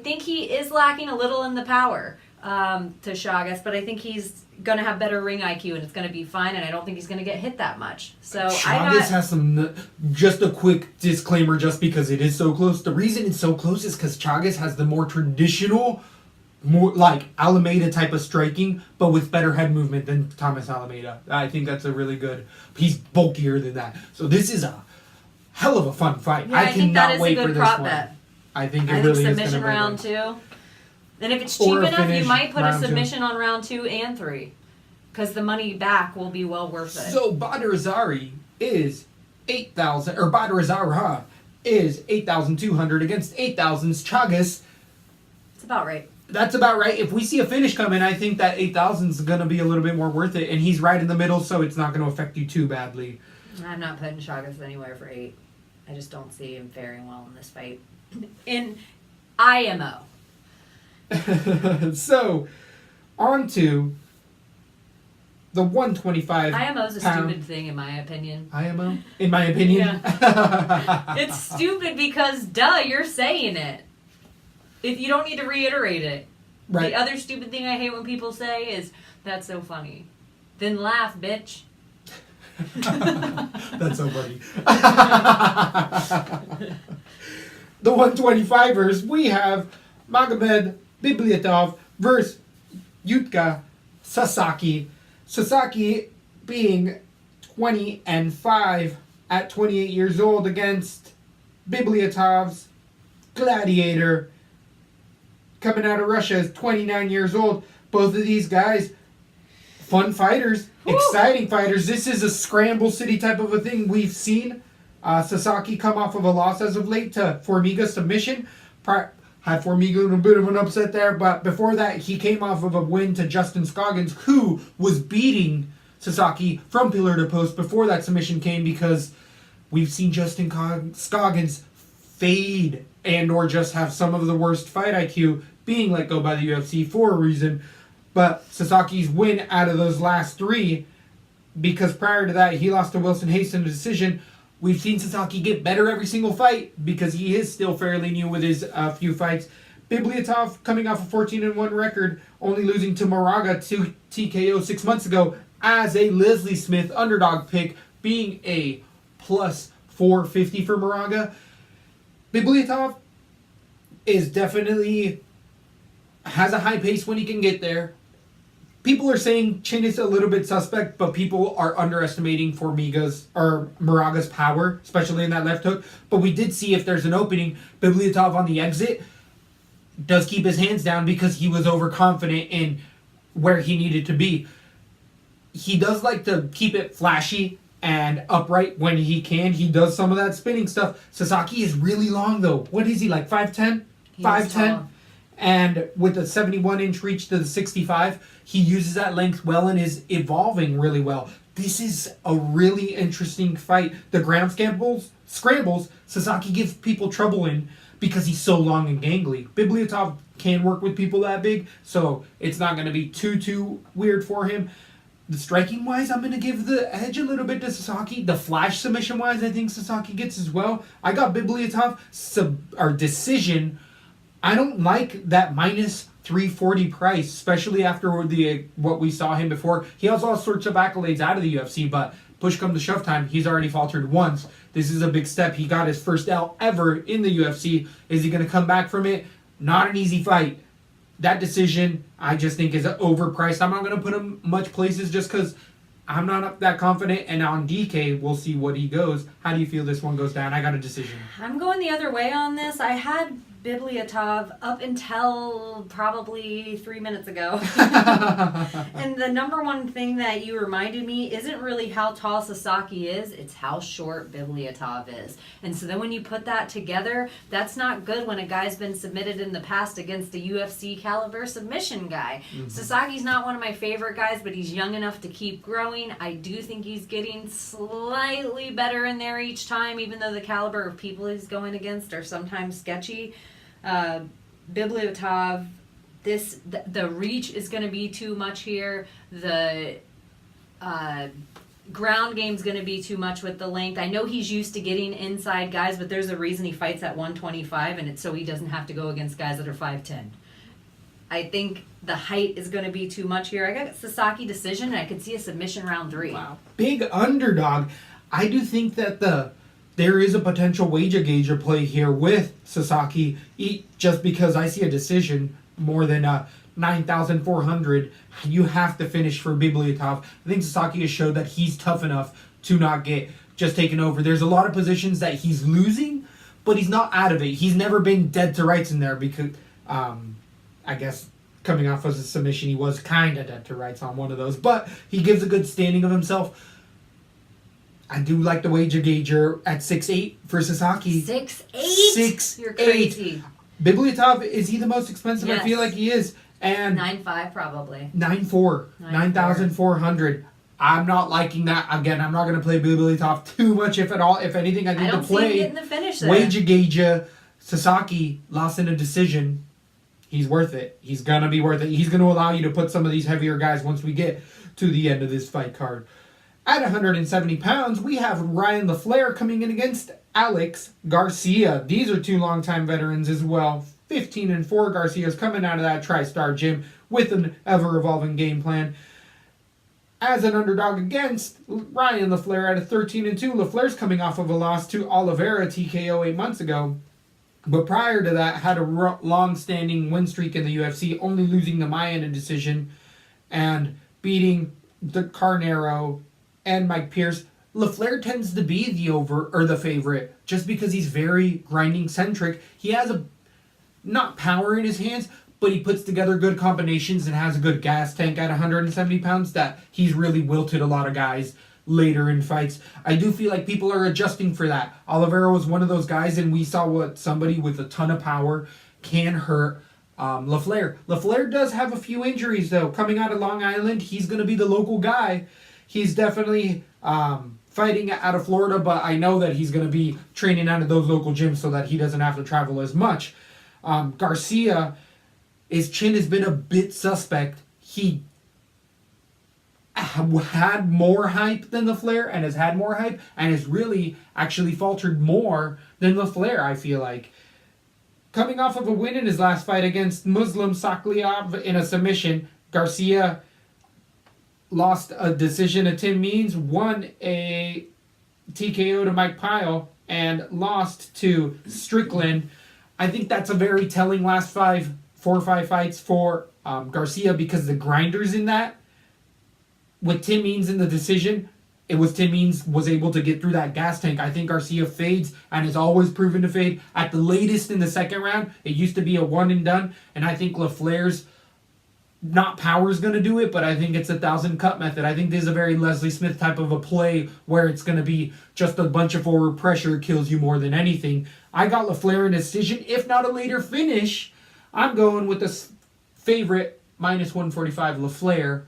[SPEAKER 3] think he is lacking a little in the power to Chagas, but I think he's going to have better ring IQ and it's going to be fine, and I don't think he's going to get hit that much. So
[SPEAKER 2] Chagas has some, just a quick disclaimer just because it is so close. The reason it's so close is because Chagas has the more traditional, more like Alameda type of striking, but with better head movement than Thomas Alameda. I think that's a really good, he's bulkier than that. So this is a hell of a fun fight.
[SPEAKER 3] Yeah,
[SPEAKER 2] I cannot wait for this
[SPEAKER 3] prop
[SPEAKER 2] one.
[SPEAKER 3] Bet.
[SPEAKER 2] I think it
[SPEAKER 3] I
[SPEAKER 2] really
[SPEAKER 3] think
[SPEAKER 2] is going to
[SPEAKER 3] submission
[SPEAKER 2] be
[SPEAKER 3] round
[SPEAKER 2] good.
[SPEAKER 3] 2. And if it's
[SPEAKER 2] Or
[SPEAKER 3] cheap
[SPEAKER 2] a
[SPEAKER 3] enough, you
[SPEAKER 2] finish
[SPEAKER 3] might put a
[SPEAKER 2] round 2.
[SPEAKER 3] submission on round 2 and 3. Because the money back will be well worth it.
[SPEAKER 2] So Badr Zari is 8,000, or Badr Zara is 8,200 against 8,000's Chagas.
[SPEAKER 3] It's about right.
[SPEAKER 2] That's about right. If we see a finish coming, I think that 8,000 is going to be a little bit more worth it. And he's right in the middle, so it's not going to affect you too badly.
[SPEAKER 3] I'm not putting Chagas anywhere for 8. I just don't see him faring well in this fight. In IMO.
[SPEAKER 2] So, on to the 125
[SPEAKER 3] IMO is a
[SPEAKER 2] pound.
[SPEAKER 3] stupid thing in my opinion.
[SPEAKER 2] IMO? In my opinion?
[SPEAKER 3] It's stupid because, duh, you're saying it. If you don't need to reiterate it.
[SPEAKER 2] Right.
[SPEAKER 3] The other stupid thing I hate when people say is, that's so funny. Then laugh, bitch.
[SPEAKER 2] That's so funny. The 125ers, we have Magomed Bibliatov versus Yutka Sasaki. Sasaki being 20-5 at 28 years old against Bibliatov's Gladiator coming out of Russia is 29 years old. Both of these guys, fun fighters, exciting fighters. This is a scramble city type of a thing we've seen. Sasaki come off of a loss as of late to Formiga submission. Had Formiga in a bit of an upset there, but before that he came off of a win to Justin Scoggins, who was beating Sasaki from pillar to post before that submission came, because we've seen Justin Scoggins fade and or just have some of the worst fight IQ, being let go by the UFC for a reason. But Sasaki's win out of those last 3, because prior to that he lost to Wilson Hayes in a decision. We've seen Sasaki get better every single fight because he is still fairly new with his few fights. Bibliatov coming off a 14-1 record, only losing to Moraga to TKO 6 months ago as a Leslie Smith underdog pick, being a plus 450 for Moraga. Bibliatov is definitely has a high pace when he can get there. People are saying chin is a little bit suspect, but people are underestimating Moraga's power, especially in that left hook. But we did see if there's an opening, Bibliatov on the exit does keep his hands down because he was overconfident in where he needed to be. He does like to keep it flashy and upright when he can. He does some of that spinning stuff. Sasaki is really long though. What is he, like 5'10"? 5'10". And with a 71-inch reach to the 65, he uses that length well and is evolving really well. This is a really interesting fight. The ground scrambles, Sasaki gives people trouble in because he's so long and gangly. Bibliotov can work with people that big, so it's not going to be too weird for him. The striking-wise, I'm going to give the edge a little bit to Sasaki. The flash submission-wise, I think Sasaki gets as well. I got Bibliotov decision. I don't like that minus 340 price, especially after what we saw him before. He has all sorts of accolades out of the UFC, but push come to shove time, he's already faltered once. This is a big step. He got his first L ever in the UFC. Is he going to come back from it? Not an easy fight. That decision, I just think, is overpriced. I'm not going to put him much places just because I'm not that confident. And on DK, we'll see what he goes. How do you feel this one goes down? I got a decision.
[SPEAKER 3] I'm going the other way on this. I had Bibliotov up until probably 3 minutes ago. And the number one thing that you reminded me isn't really how tall Sasaki is, it's how short Bibliotov is. And so then when you put that together, that's not good when a guy's been submitted in the past against a UFC caliber submission guy. Mm-hmm. Sasaki's not one of my favorite guys, but he's young enough to keep growing. I do think he's getting slightly better in there each time, even though the caliber of people he's going against are sometimes sketchy. Bibliotov, the reach is going to be too much here. The ground game's going to be too much with the length. I know he's used to getting inside guys, but there's a reason he fights at 125, and it's so he doesn't have to go against guys that are 5'10". I think the height is going to be too much here. I got Sasaki decision, and I could see a submission round 3.
[SPEAKER 2] Wow. Big underdog. I do think that there is a potential wager gauger play here with Sasaki, just because I see a decision more than 9,400. You have to finish for Bibliotov. I think Sasaki has showed that he's tough enough to not get just taken over. There's a lot of positions that he's losing, but he's not out of it. He's never been dead to rights in there because, I guess, coming off as a submission, he was kind of dead to rights on one of those. But he gives a good standing of himself. I do like the wager gauger at 6'8" for Sasaki.
[SPEAKER 3] 6'8"?
[SPEAKER 2] 6'8".
[SPEAKER 3] You're crazy.
[SPEAKER 2] Bibliotov, is he the most expensive?
[SPEAKER 3] Yes.
[SPEAKER 2] I feel like he is. And
[SPEAKER 3] 9.5 probably.
[SPEAKER 2] 9.4. 9,400. I'm not liking that. Again, I'm not going to play Bibliotov too much, if at all. If anything, I need to play.
[SPEAKER 3] I don't see him getting the finish there.
[SPEAKER 2] Wager gauger. Sasaki lost in a decision. He's worth it. He's going to be worth it. He's going to allow you to put some of these heavier guys once we get to the end of this fight card. At 170 pounds, we have Ryan LaFleur coming in against Alex Garcia. These are two longtime veterans as well. 15-4. Garcia's coming out of that TriStar gym with an ever-evolving game plan. As an underdog against Ryan LaFleur at a 13-2. LaFleur's coming off of a loss to Oliveira TKO 8 months ago. But prior to that, had a long-standing win streak in the UFC, only losing to Maia in a decision and beating the Carnero and Mike Pierce. LaFleur tends to be the favorite just because he's very grinding centric. He has not power in his hands, but he puts together good combinations and has a good gas tank at 170 pounds that he's really wilted a lot of guys later in fights. I do feel like people are adjusting for that. Oliveira was one of those guys, and we saw what somebody with a ton of power can hurt. LaFleur. LaFleur does have a few injuries, though. Coming out of Long Island, he's going to be the local guy. He's definitely fighting out of Florida, but I know that he's going to be training out of those local gyms so that he doesn't have to travel as much. Garcia, his chin has been a bit suspect. He had more hype than LaFleur and has had more hype and has really actually faltered more than LaFleur, I feel like. Coming off of a win in his last fight against Muslim Sakliev in a submission, Garcia lost a decision to Tim Means, won a TKO to Mike Pyle, and lost to Strickland. I think that's a very telling last 4 or 5 fights for Garcia because the grinders in that. With Tim Means in the decision, it was Tim Means was able to get through that gas tank. I think Garcia fades and is always proven to fade. At the latest in the second round, it used to be a one and done, and I think LaFleur's not power's going to do it, but I think it's 1,000 cut method. I think this is a very Leslie Smith type of a play where it's going to be just a bunch of forward pressure kills you more than anything. I got LaFleur in decision, if not a later finish. I'm going with the favorite minus 145 LaFleur.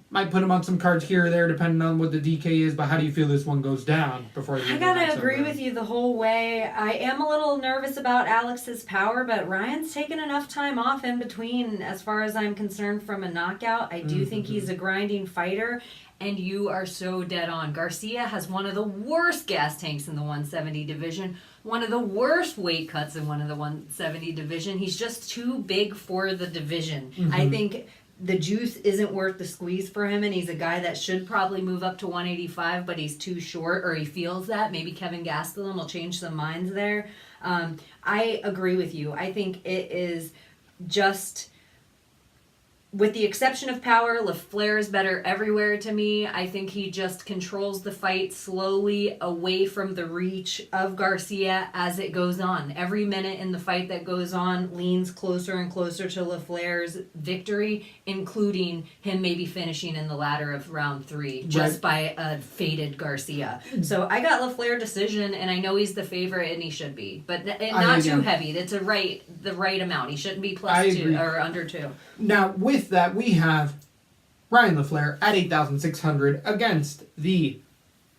[SPEAKER 2] Might put him on some cards here or there depending on what the DK is, but how do you feel this one goes down before you?
[SPEAKER 3] I gotta agree with you the whole way. I am a little nervous about Alex's power, but Ryan's taken enough time off in between as far as I'm concerned from a knockout. I do think he's a grinding fighter, and you are so dead on. Garcia has one of the worst gas tanks in the 170 division, one of the worst weight cuts in one of the 170 division. He's just too big for the division. I think the juice isn't worth the squeeze for him, and he's a guy that should probably move up to 185, but he's too short, or he feels that. Maybe Kevin Gastelum will change some minds there. I agree with you. I think it is just, with the exception of power, LaFleur is better everywhere to me. I think he just controls the fight slowly away from the reach of Garcia as it goes on. Every minute in the fight that goes on leans closer and closer to LaFleur's victory, including him maybe finishing in the latter of round 3 just by a faded Garcia. So I got LaFleur decision, and I know he's the favorite, and he should be, but not too heavy. It's the right amount. He shouldn't be plus 2 or under 2.
[SPEAKER 2] Now, with that, we have Ryan LaFleur at 8,600 against the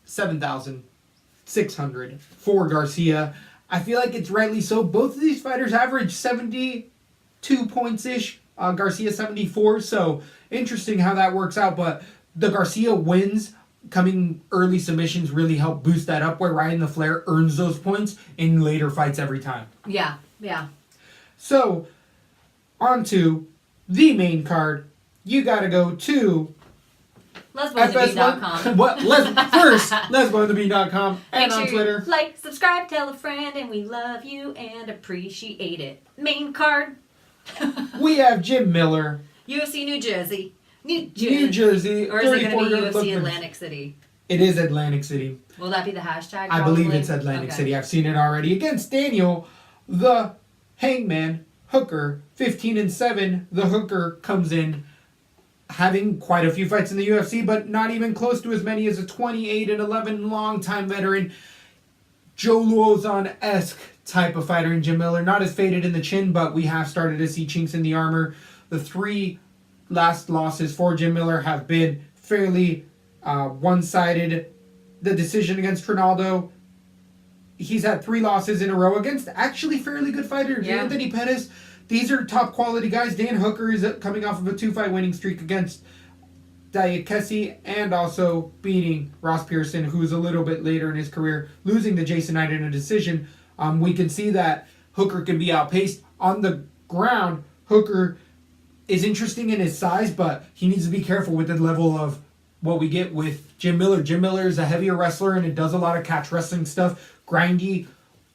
[SPEAKER 2] 7,600 for Garcia. I feel like it's rightly so. Both of these fighters average 72 points-ish. Garcia 74, so interesting how that works out. But the Garcia wins coming early submissions really help boost that up, where Ryan LaFleur earns those points in later fights every time.
[SPEAKER 3] Yeah.
[SPEAKER 2] So, on to the main card. You gotta go to
[SPEAKER 3] LesboTheBeat.com.
[SPEAKER 2] First, LesboTheBeat.com and on Twitter.
[SPEAKER 3] Like, subscribe, tell a friend, and we love you and appreciate it. Main card.
[SPEAKER 2] We have Jim Miller.
[SPEAKER 3] UFC New Jersey.
[SPEAKER 2] New Jersey.
[SPEAKER 3] Or is it going to be UFC Atlantic City?
[SPEAKER 2] It is Atlantic City.
[SPEAKER 3] Will that be the hashtag?
[SPEAKER 2] I believe it's Atlantic City. I've seen it already. Against Daniel, the Hangman Hooker, 15-7. The Hooker comes in having quite a few fights in the UFC, but not even close to as many as a 28-11 longtime veteran, Joe Lauzon-esque type of fighter in Jim Miller. Not as faded in the chin, but we have started to see chinks in the armor. The 3 last losses for Jim Miller have been fairly one-sided. The decision against Ronaldo, he's had 3 losses in a row against actually fairly good fighters.
[SPEAKER 3] Yeah.
[SPEAKER 2] Anthony Pettis, these are top quality guys. Dan Hooker is coming off of a 2-fight winning streak against Diakese, and also beating Ross Pearson, who's a little bit later in his career, losing to Jason Knight in a decision. We can see that Hooker can be outpaced. On the ground, Hooker is interesting in his size, but he needs to be careful with the level of what we get with Jim Miller. Jim Miller is a heavier wrestler, and it does a lot of catch wrestling stuff. Grindy,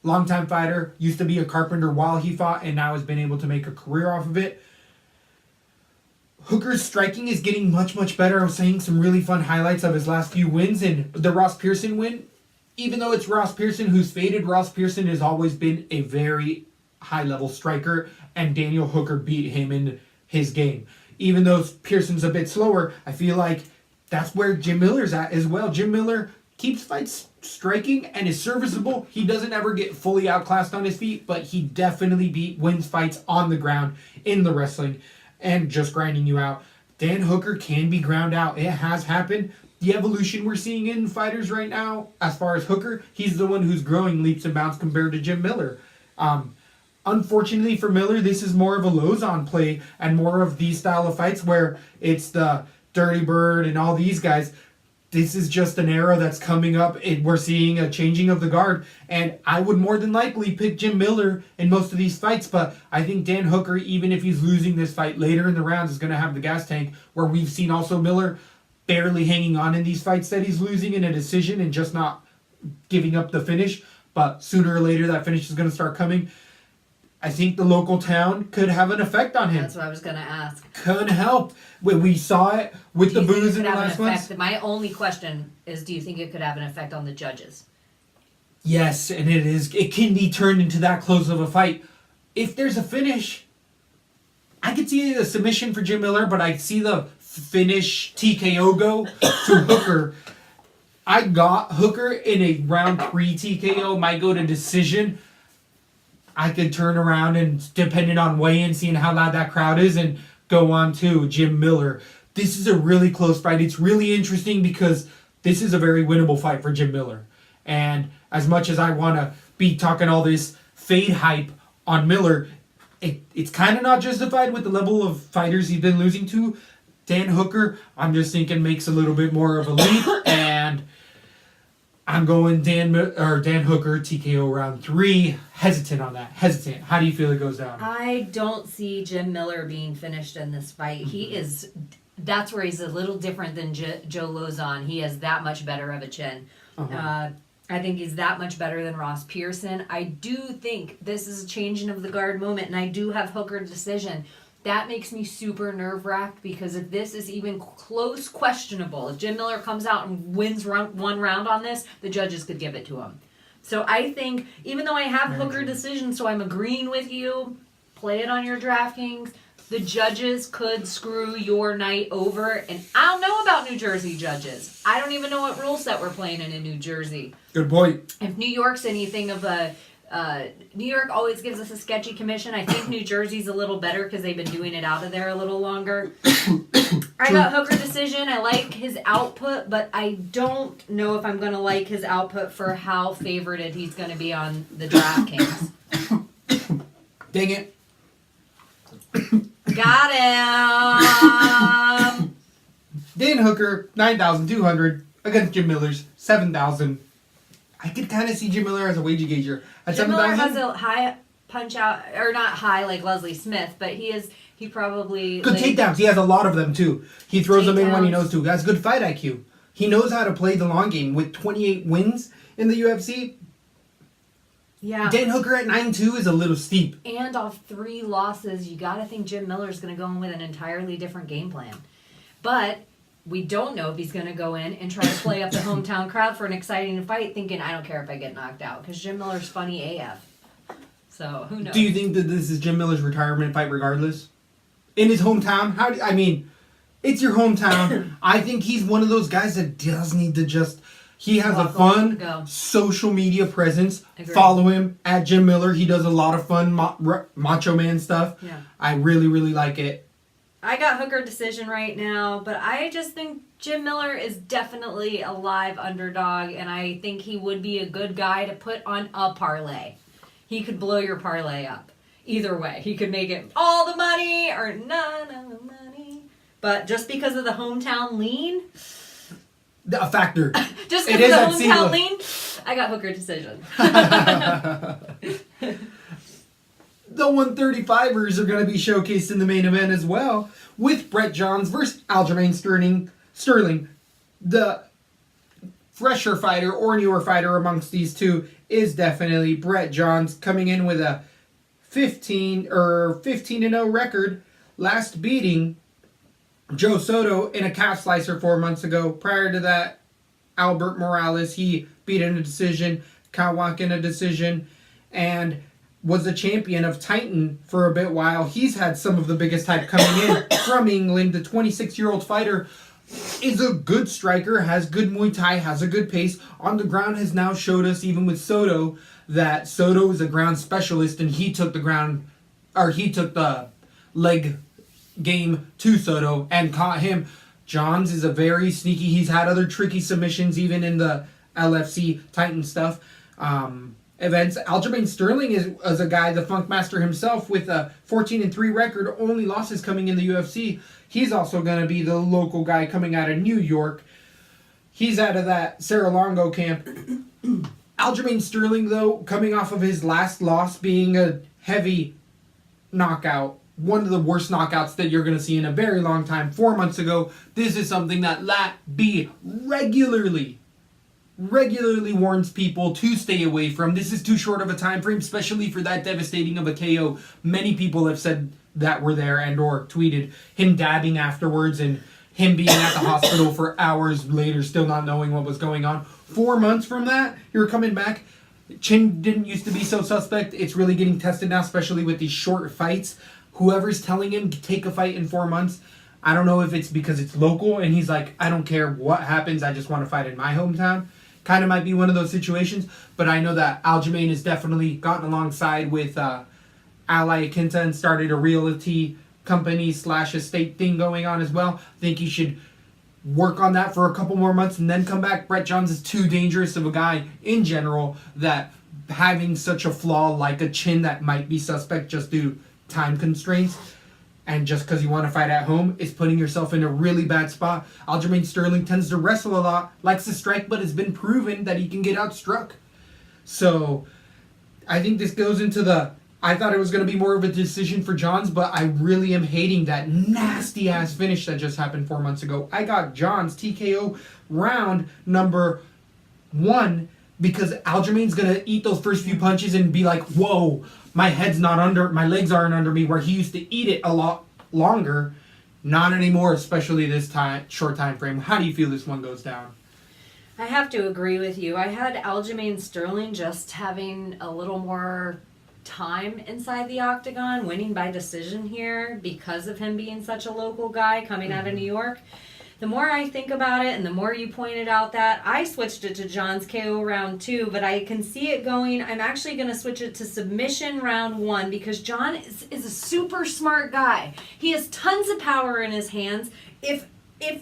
[SPEAKER 2] longtime fighter, used to be a carpenter while he fought, and now has been able to make a career off of it. Hooker's striking is getting much, much better. I was seeing some really fun highlights of his last few wins, and the Ross Pearson win, even though it's Ross Pearson who's faded, Ross Pearson has always been a very high-level striker, and Daniel Hooker beat him in his game. Even though Pearson's a bit slower, I feel like that's where Jim Miller's at as well. Jim Miller keeps fights striking and is serviceable. He doesn't ever get fully outclassed on his feet, but he definitely wins fights on the ground, in the wrestling, and just grinding you out. Dan Hooker can be ground out. It has happened. The evolution we're seeing in fighters right now, as far as Hooker, he's the one who's growing leaps and bounds compared to Jim Miller. Unfortunately for Miller, this is more of a Lauzon play and more of these style of fights where it's the Dirty Bird and all these guys. This is just an era that's coming up. We're seeing a changing of the guard, and I would more than likely pick Jim Miller in most of these fights, but I think Dan Hooker, even if he's losing this fight later in the rounds, is going to have the gas tank, where we've seen also Miller barely hanging on in these fights that he's losing in a decision and just not giving up the finish, but sooner or later that finish is going to start coming. I think the local town could have an effect on him.
[SPEAKER 3] That's what I was going to ask.
[SPEAKER 2] Could help. We saw it with the booze in the last ones.
[SPEAKER 3] My only question is, do you think it could have an effect on the judges?
[SPEAKER 2] Yes, and it is. It can be turned into that close of a fight. If there's a finish, I could see a submission for Jim Miller, but I see the finish TKO go to Hooker. I got Hooker in a round 3 TKO, might go to decision. I could turn around and, depending on weigh-in, seeing how loud that crowd is, and go on to Jim Miller. This is a really close fight. It's really interesting because this is a very winnable fight for Jim Miller. And as much as I want to be talking all this fade hype on Miller, it's kind of not justified with the level of fighters he's been losing to. Dan Hooker, I'm just thinking, makes a little bit more of a leap, and I'm going Dan Hooker TKO round 3. Hesitant on that. Hesitant. How do you feel it goes down?
[SPEAKER 3] I don't see Jim Miller being finished in this fight. He is. That's where he's a little different than Joe Lozon. He has that much better of a chin. I think he's that much better than Ross Pearson. I do think this is a changing of the guard moment, and I do have Hooker decision. That makes me super nerve-wracked because if this is even close questionable, if Jim Miller comes out and wins one round on this, the judges could give it to him. So I think, even though I have Hooker decision, so I'm agreeing with you, play it on your DraftKings, the judges could screw your night over. And I don't know about New Jersey judges. I don't even know what rule set we're playing in New Jersey.
[SPEAKER 2] Good point.
[SPEAKER 3] If New York's anything of a... New York always gives us a sketchy commission. I think New Jersey's a little better because they've been doing it out of there a little longer. I got Hooker decision. I like his output, but I don't know if I'm going to like his output for how favorited he's going to be on the DraftKings.
[SPEAKER 2] Dang it.
[SPEAKER 3] Got him!
[SPEAKER 2] Dan Hooker, 9,200 against Jim Miller's 7,000. I could kind of see Jim Miller as a wage gager. At
[SPEAKER 3] Jim Miller
[SPEAKER 2] 7,000?
[SPEAKER 3] has a high punch out, or not high like Leslie Smith, but he probably...
[SPEAKER 2] Good takedowns. He has a lot of them, too. He throws them in when he knows to. He has good fight IQ. He knows how to play the long game. With 28 wins in the UFC,
[SPEAKER 3] yeah.
[SPEAKER 2] Dan Hooker at 9-2 is a little steep.
[SPEAKER 3] And off 3 losses, you got to think Jim Miller's going to go in with an entirely different game plan. But we don't know if he's going to go in and try to play up the hometown crowd for an exciting fight, thinking, I don't care if I get knocked out, because Jim Miller's funny AF. So, who knows?
[SPEAKER 2] Do you think that this is Jim Miller's retirement fight regardless? In his hometown? It's your hometown. I think he's one of those guys that does need to just... He has a fun social media presence.
[SPEAKER 3] Agreed.
[SPEAKER 2] Follow him at Jim Miller. He does a lot of fun macho man stuff.
[SPEAKER 3] Yeah.
[SPEAKER 2] I really, really like it.
[SPEAKER 3] I got Hooker decision right now, but I just think Jim Miller is definitely a live underdog, and I think he would be a good guy to put on a parlay. He could blow your parlay up. Either way. He could make it all the money or none of the money. But just because of the hometown lean...
[SPEAKER 2] A factor.
[SPEAKER 3] Just because of the hometown lean, I got Hooker decision.
[SPEAKER 2] The 135ers are going to be showcased in the main event as well, with Brett Johns versus Aljamain Sterling. The fresher fighter or newer fighter amongst these two is definitely Brett Johns, coming in with a 15-0 record, last beating Joe Soto in a calf slicer 4 months ago. Prior to that, Albert Morales, he beat in a decision, Kawak in a decision, and was the champion of Titan for a bit while. He's had some of the biggest hype coming in from England. The 26-year-old fighter is a good striker, has good Muay Thai, has a good pace. On the ground has now showed us, even with Soto, that Soto is a ground specialist, and he took the leg game to Soto and caught him. Johns is a very sneaky... He's had other tricky submissions, even in the LFC Titan stuff. Events. Aljamain Sterling is a guy, the Funk Master himself, with a 14-3 record, only losses coming in the UFC. He's also going to be the local guy coming out of New York. He's out of that Serra-Longo camp. Aljamain Sterling, though, coming off of his last loss being a heavy knockout, one of the worst knockouts that you're going to see in a very long time, 4 months ago. This is something that LaTB regularly warns people to stay away from. This is too short of a time frame, especially for that devastating of a KO. Many people have said that were there and or tweeted him dabbing afterwards and him being at the hospital for hours later, still not knowing what was going on. 4 months from that, you're coming back. Chin didn't used to be so suspect. It's really getting tested now, especially with these short fights. whoever's telling him to take a fight in 4 months, I don't know if it's because it's local and he's like, I don't care what happens, I just want to fight in my hometown. Kind of might be one of those situations, but I know that Aljamain has definitely gotten alongside with Ally Akinta and started a realty company / estate thing going on as well. I think he should work on that for a couple more months and then come back. Brett Johns is too dangerous of a guy in general that having such a flaw like a chin that might be suspect just due to time constraints and just because you want to fight at home is putting yourself in a really bad spot. Aljamain Sterling tends to wrestle a lot, likes to strike, but has been proven that he can get outstruck. So I think this goes into the, I thought it was going to be more of a decision for Johns, but I really am hating that nasty-ass finish that just happened 4 months ago. I got Johns TKO round number 1 because Aljamain's going to eat those first few punches and be like, whoa, my head's not under, my legs aren't under me, where he used to eat it a lot longer. Not anymore, especially this short time frame. How do you feel this one goes down?
[SPEAKER 3] I have to agree with you. I had Aljamain Sterling just having a little more time inside the octagon, winning by decision here because of him being such a local guy coming out of New York. The more I think about it and the more you pointed out that, I switched it to John's KO round 2, but I can see it going. I'm actually going to switch it to submission round 1 because John is a super smart guy. He has tons of power in his hands. If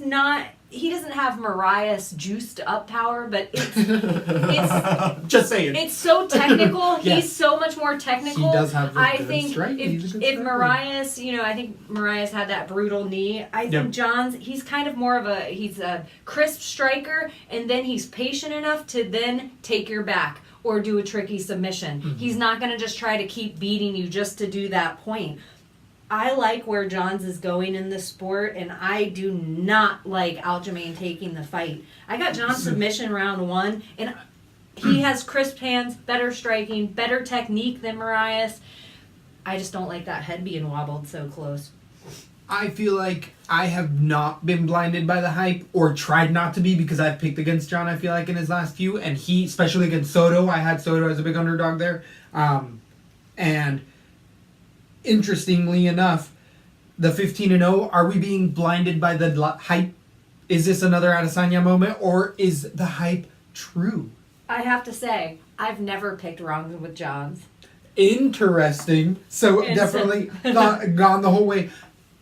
[SPEAKER 3] not, he doesn't have Mariah's juiced up power, but it's
[SPEAKER 2] just saying.
[SPEAKER 3] It's so technical.
[SPEAKER 2] Yes.
[SPEAKER 3] He's so much more technical.
[SPEAKER 2] He does have a
[SPEAKER 3] I
[SPEAKER 2] good
[SPEAKER 3] think
[SPEAKER 2] strike.
[SPEAKER 3] if Mariah's, I think Mariah's had that brutal knee. I think John's, he's kind of more of he's a crisp striker, and then he's patient enough to then take your back or do a tricky submission. Mm-hmm. He's not going to just try to keep beating you just to do that point. I like where Johns is going in this sport, and I do not like Aljamain taking the fight. I got John's submission round 1, and he has crisp hands, better striking, better technique than Mariah's. I just don't like that head being wobbled so close.
[SPEAKER 2] I feel like I have not been blinded by the hype or tried not to be because I've picked against John, I feel like, in his last few, and he, especially against Soto, I had Soto as a big underdog there, and interestingly enough, the 15-0, are we being blinded by the hype? Is this another Adesanya moment, or is the hype true?
[SPEAKER 3] I have to say, I've never picked wrong with Johns.
[SPEAKER 2] Interesting. So definitely gone the whole way.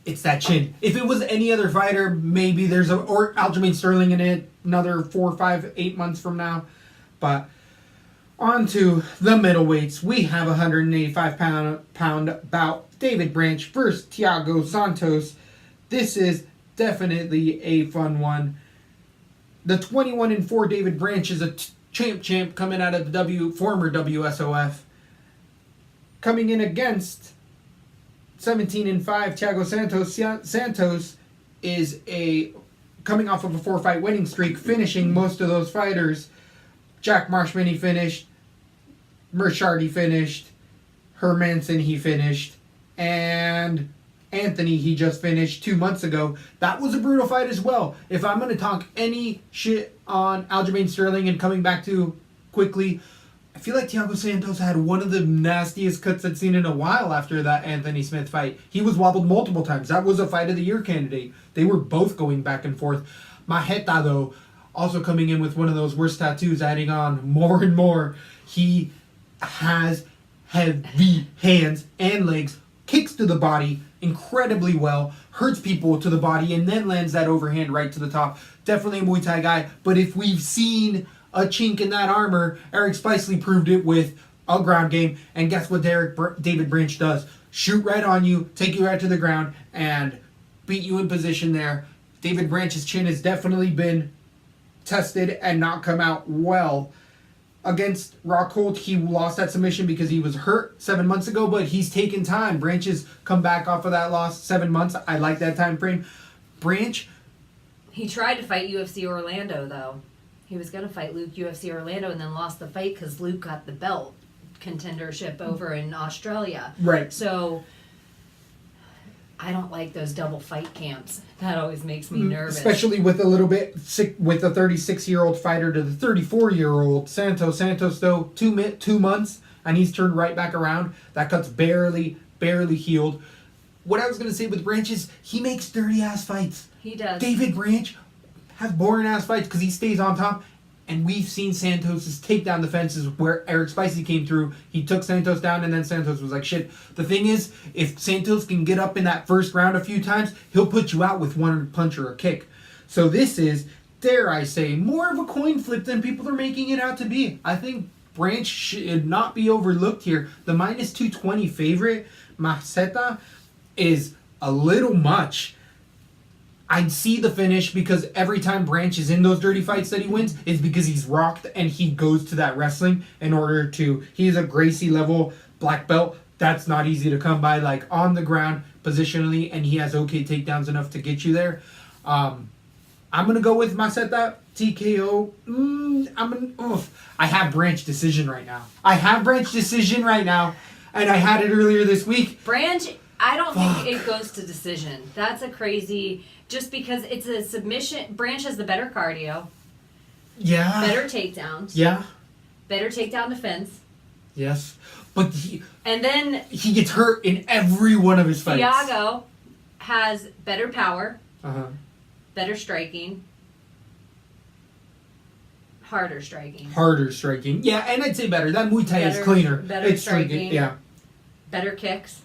[SPEAKER 2] It's that chin. If it was any other fighter, maybe there's or Aljamain Sterling in it another 4, 5, 8 months from now. But on to the middleweights. We have a 185-pound bout. David Branch versus Thiago Santos. This is definitely a fun one. The 21-4 David Branch is a champ coming out of the former WSOF. Coming in against 17-5 Thiago Santos. Santos is coming off of a 4-fight winning streak, finishing most of those fighters. Jack Marshman he finished, Mershard he finished, Hermanson he finished, and Anthony he just finished 2 months ago. That was a brutal fight as well. If I'm going to talk any shit on Aljamain Sterling and coming back to quickly, I feel like Thiago Santos had one of the nastiest cuts I've seen in a while after that Anthony Smith fight. He was wobbled multiple times. That was a fight of the year candidate. They were both going back and forth. Maheta, though, also coming in with one of those worst tattoos, adding on more and more. He has heavy hands and legs, kicks to the body incredibly well, hurts people to the body, and then lands that overhand right to the top. Definitely a Muay Thai guy, but if we've seen a chink in that armor, Eric Spicely proved it with a ground game, and guess what David Branch does? Shoot right on you, take you right to the ground, and beat you in position there. David Branch's chin has definitely been tested and not come out well. Against Rockhold, he lost that submission because he was hurt 7 months ago, but he's taken time. Branch has come back off of that loss 7 months. I like that time frame. Branch,
[SPEAKER 3] he tried to fight UFC Orlando, though. He was going to fight Luke UFC Orlando and then lost the fight because Luke got the belt contendership over in Australia.
[SPEAKER 2] Right.
[SPEAKER 3] So I don't like those double fight camps. That always makes me nervous.
[SPEAKER 2] Especially with a little bit, with a 36-year-old fighter to the 34-year-old Santos. Santos, though, 2 months, and he's turned right back around. That cut's barely healed. what I was going to say with Branch is he makes dirty-ass fights.
[SPEAKER 3] He does.
[SPEAKER 2] David Branch has boring-ass fights because he stays on top. And we've seen Santos' take down defenses where Eric Spicy came through. He took Santos down, and then Santos was like, shit. The thing is, if Santos can get up in that first round a few times, he'll put you out with one punch or a kick. So this is, dare I say, more of a coin flip than people are making it out to be. I think Branch should not be overlooked here. The minus 220 favorite, Maceta, is a little much. I'd see the finish because every time Branch is in those dirty fights that he wins is because he's rocked and he goes to that wrestling in order to... He's a Gracie level black belt. That's not easy to come by, like on the ground positionally, and he has okay takedowns enough to get you there. I'm going to go with Maceta, TKO. I have Branch decision right now. And I had it earlier this week.
[SPEAKER 3] Branch, I don't think it goes to decision. That's a crazy... Just because it's a submission... Branch has the better cardio.
[SPEAKER 2] Yeah.
[SPEAKER 3] Better takedowns.
[SPEAKER 2] Yeah.
[SPEAKER 3] Better takedown defense.
[SPEAKER 2] Yes. But
[SPEAKER 3] and then...
[SPEAKER 2] He gets hurt in every one of his fights.
[SPEAKER 3] Thiago has better power.
[SPEAKER 2] Uh-huh.
[SPEAKER 3] Better striking. Harder striking.
[SPEAKER 2] Yeah, and I'd say better. That Muay Thai is cleaner.
[SPEAKER 3] Better striking.
[SPEAKER 2] Yeah.
[SPEAKER 3] Better kicks.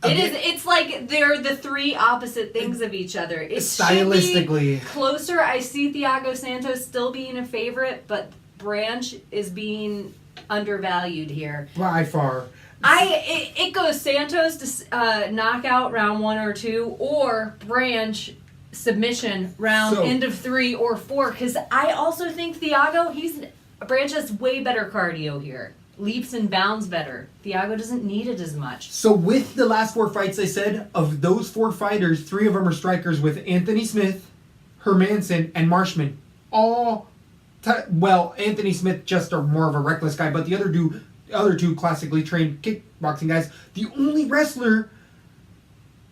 [SPEAKER 2] Okay.
[SPEAKER 3] It's like they're the three opposite things of each other. It
[SPEAKER 2] Stylistically.
[SPEAKER 3] should be closer. I see Thiago Santos still being a favorite, but Branch is being undervalued here.
[SPEAKER 2] By far.
[SPEAKER 3] It goes Santos to knockout round 1 or 2, or Branch submission round end of 3 or 4. Because I also think Thiago, Branch has way better cardio here. Leaps and bounds better. Thiago doesn't need it as much.
[SPEAKER 2] So with the last 4 fights I said, of those 4 fighters, 3 of them are strikers with Anthony Smith, Hermanson, and Marshman. Anthony Smith just more of a reckless guy, but the other two classically trained kickboxing guys. The only wrestler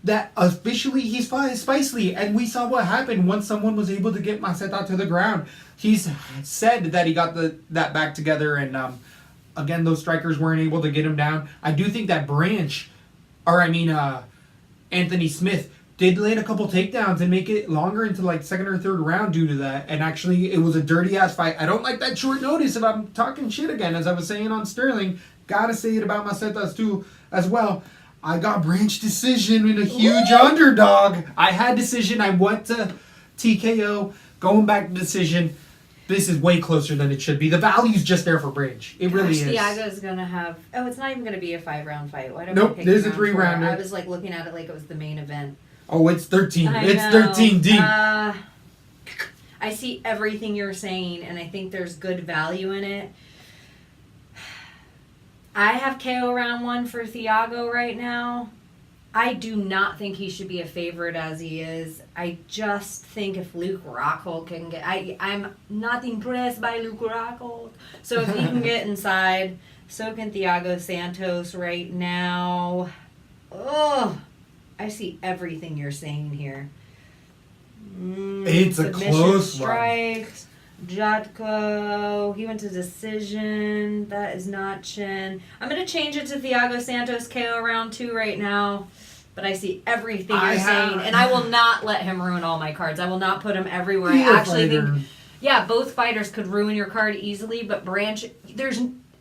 [SPEAKER 2] that officially he's Spicely, and we saw what happened once someone was able to get Maceta to the ground. He's said that he got that back together, and again, those strikers weren't able to get him down. I do think that Anthony Smith did land a couple takedowns and make it longer into like second or third round due to that. And actually, it was a dirty-ass fight. I don't like that short notice if I'm talking shit again, as I was saying on Sterling. Gotta say it about Macetas too, as well. I got Branch decision in a huge underdog. I had decision. I went to TKO, going back to decision. This is way closer than it should be. The value's just there for Branch. It really is.
[SPEAKER 3] Thiago's going to have... Oh, it's not even going to a 5-round fight. Why don't
[SPEAKER 2] nope,
[SPEAKER 3] we
[SPEAKER 2] there's a 3-rounder.
[SPEAKER 3] I was like looking at it like it was the main event.
[SPEAKER 2] Oh, it's 13. It's
[SPEAKER 3] know.
[SPEAKER 2] 13 deep.
[SPEAKER 3] I see everything you're saying, and I think there's good value in it. I have KO round 1 for Thiago right now. I do not think he should be a favorite as he is. I just think if Luke Rockhold can get... I'm not impressed by Luke Rockhold. So if he can get inside, so can Thiago Santos right now. Oh, I see everything you're saying here.
[SPEAKER 2] It's a close
[SPEAKER 3] strikes. Jotko, he went to decision. That is not Chin. I'm going to change it to Thiago Santos KO round 2 right now. But I see everything you're saying, and I will not let him ruin all my cards. I will not put him everywhere. I actually think, both fighters could ruin your card easily, but Branch,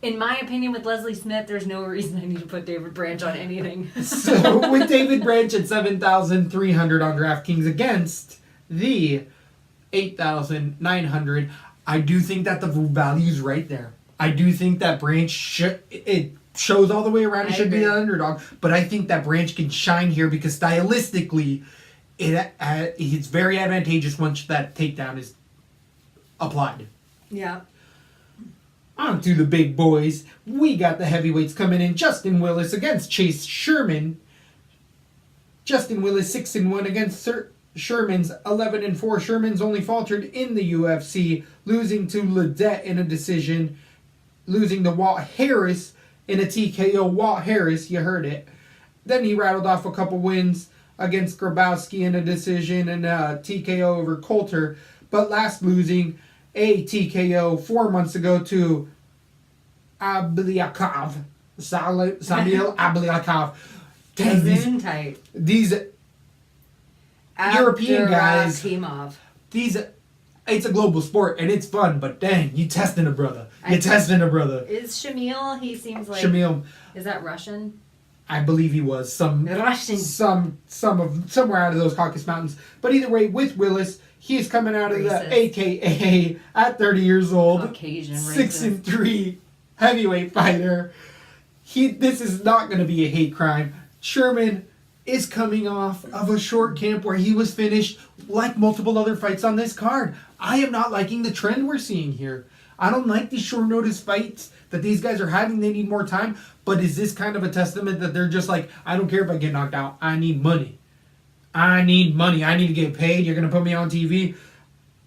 [SPEAKER 3] in my opinion, with Leslie Smith, there's no reason I need to put David Branch on anything.
[SPEAKER 2] So with David Branch at 7,300 on DraftKings against the 8,900, I do think that the value's right there. I do think that Branch shows all the way around. It should be an underdog, but I think that Branch can shine here because stylistically, it's very advantageous once that takedown is applied.
[SPEAKER 3] Yeah.
[SPEAKER 2] On to the big boys. We got the heavyweights coming in. Justin Willis against Chase Sherman. Justin Willis 6-1 against Sherman's 11-4. Sherman's only faltered in the UFC, losing to Ledet in a decision, losing to Walt Harris in a TKO. Walt Harris, you heard it. Then he rattled off a couple wins against Grabowski in a decision and a TKO over Coulter, but last losing a TKO 4 months ago to Samuel Abliakov. dang,
[SPEAKER 3] Balloon tight.
[SPEAKER 2] these European guys,
[SPEAKER 3] Abdurakhimov.
[SPEAKER 2] it's a global sport and it's fun, but dang, you testing a brother. You're testing a brother.
[SPEAKER 3] Is Shamil? He seems like.
[SPEAKER 2] Shamil,
[SPEAKER 3] Is that Russian?
[SPEAKER 2] I believe he was
[SPEAKER 3] Russian.
[SPEAKER 2] somewhere out of those Caucasus Mountains. But either way, with Willis, he is coming out of the
[SPEAKER 3] Racist.
[SPEAKER 2] AKA at 30 years old,
[SPEAKER 3] Caucasian
[SPEAKER 2] 6-3 heavyweight fighter. This is not going to be a hate crime. Sherman is coming off of a short camp where he was finished like multiple other fights on this card. I am not liking the trend we're seeing here. I don't like these short notice fights that these guys are having. They need more time. But is this kind of a testament that they're just like, I don't care if I get knocked out. I need money. I need money. I need to get paid. You're going to put me on TV.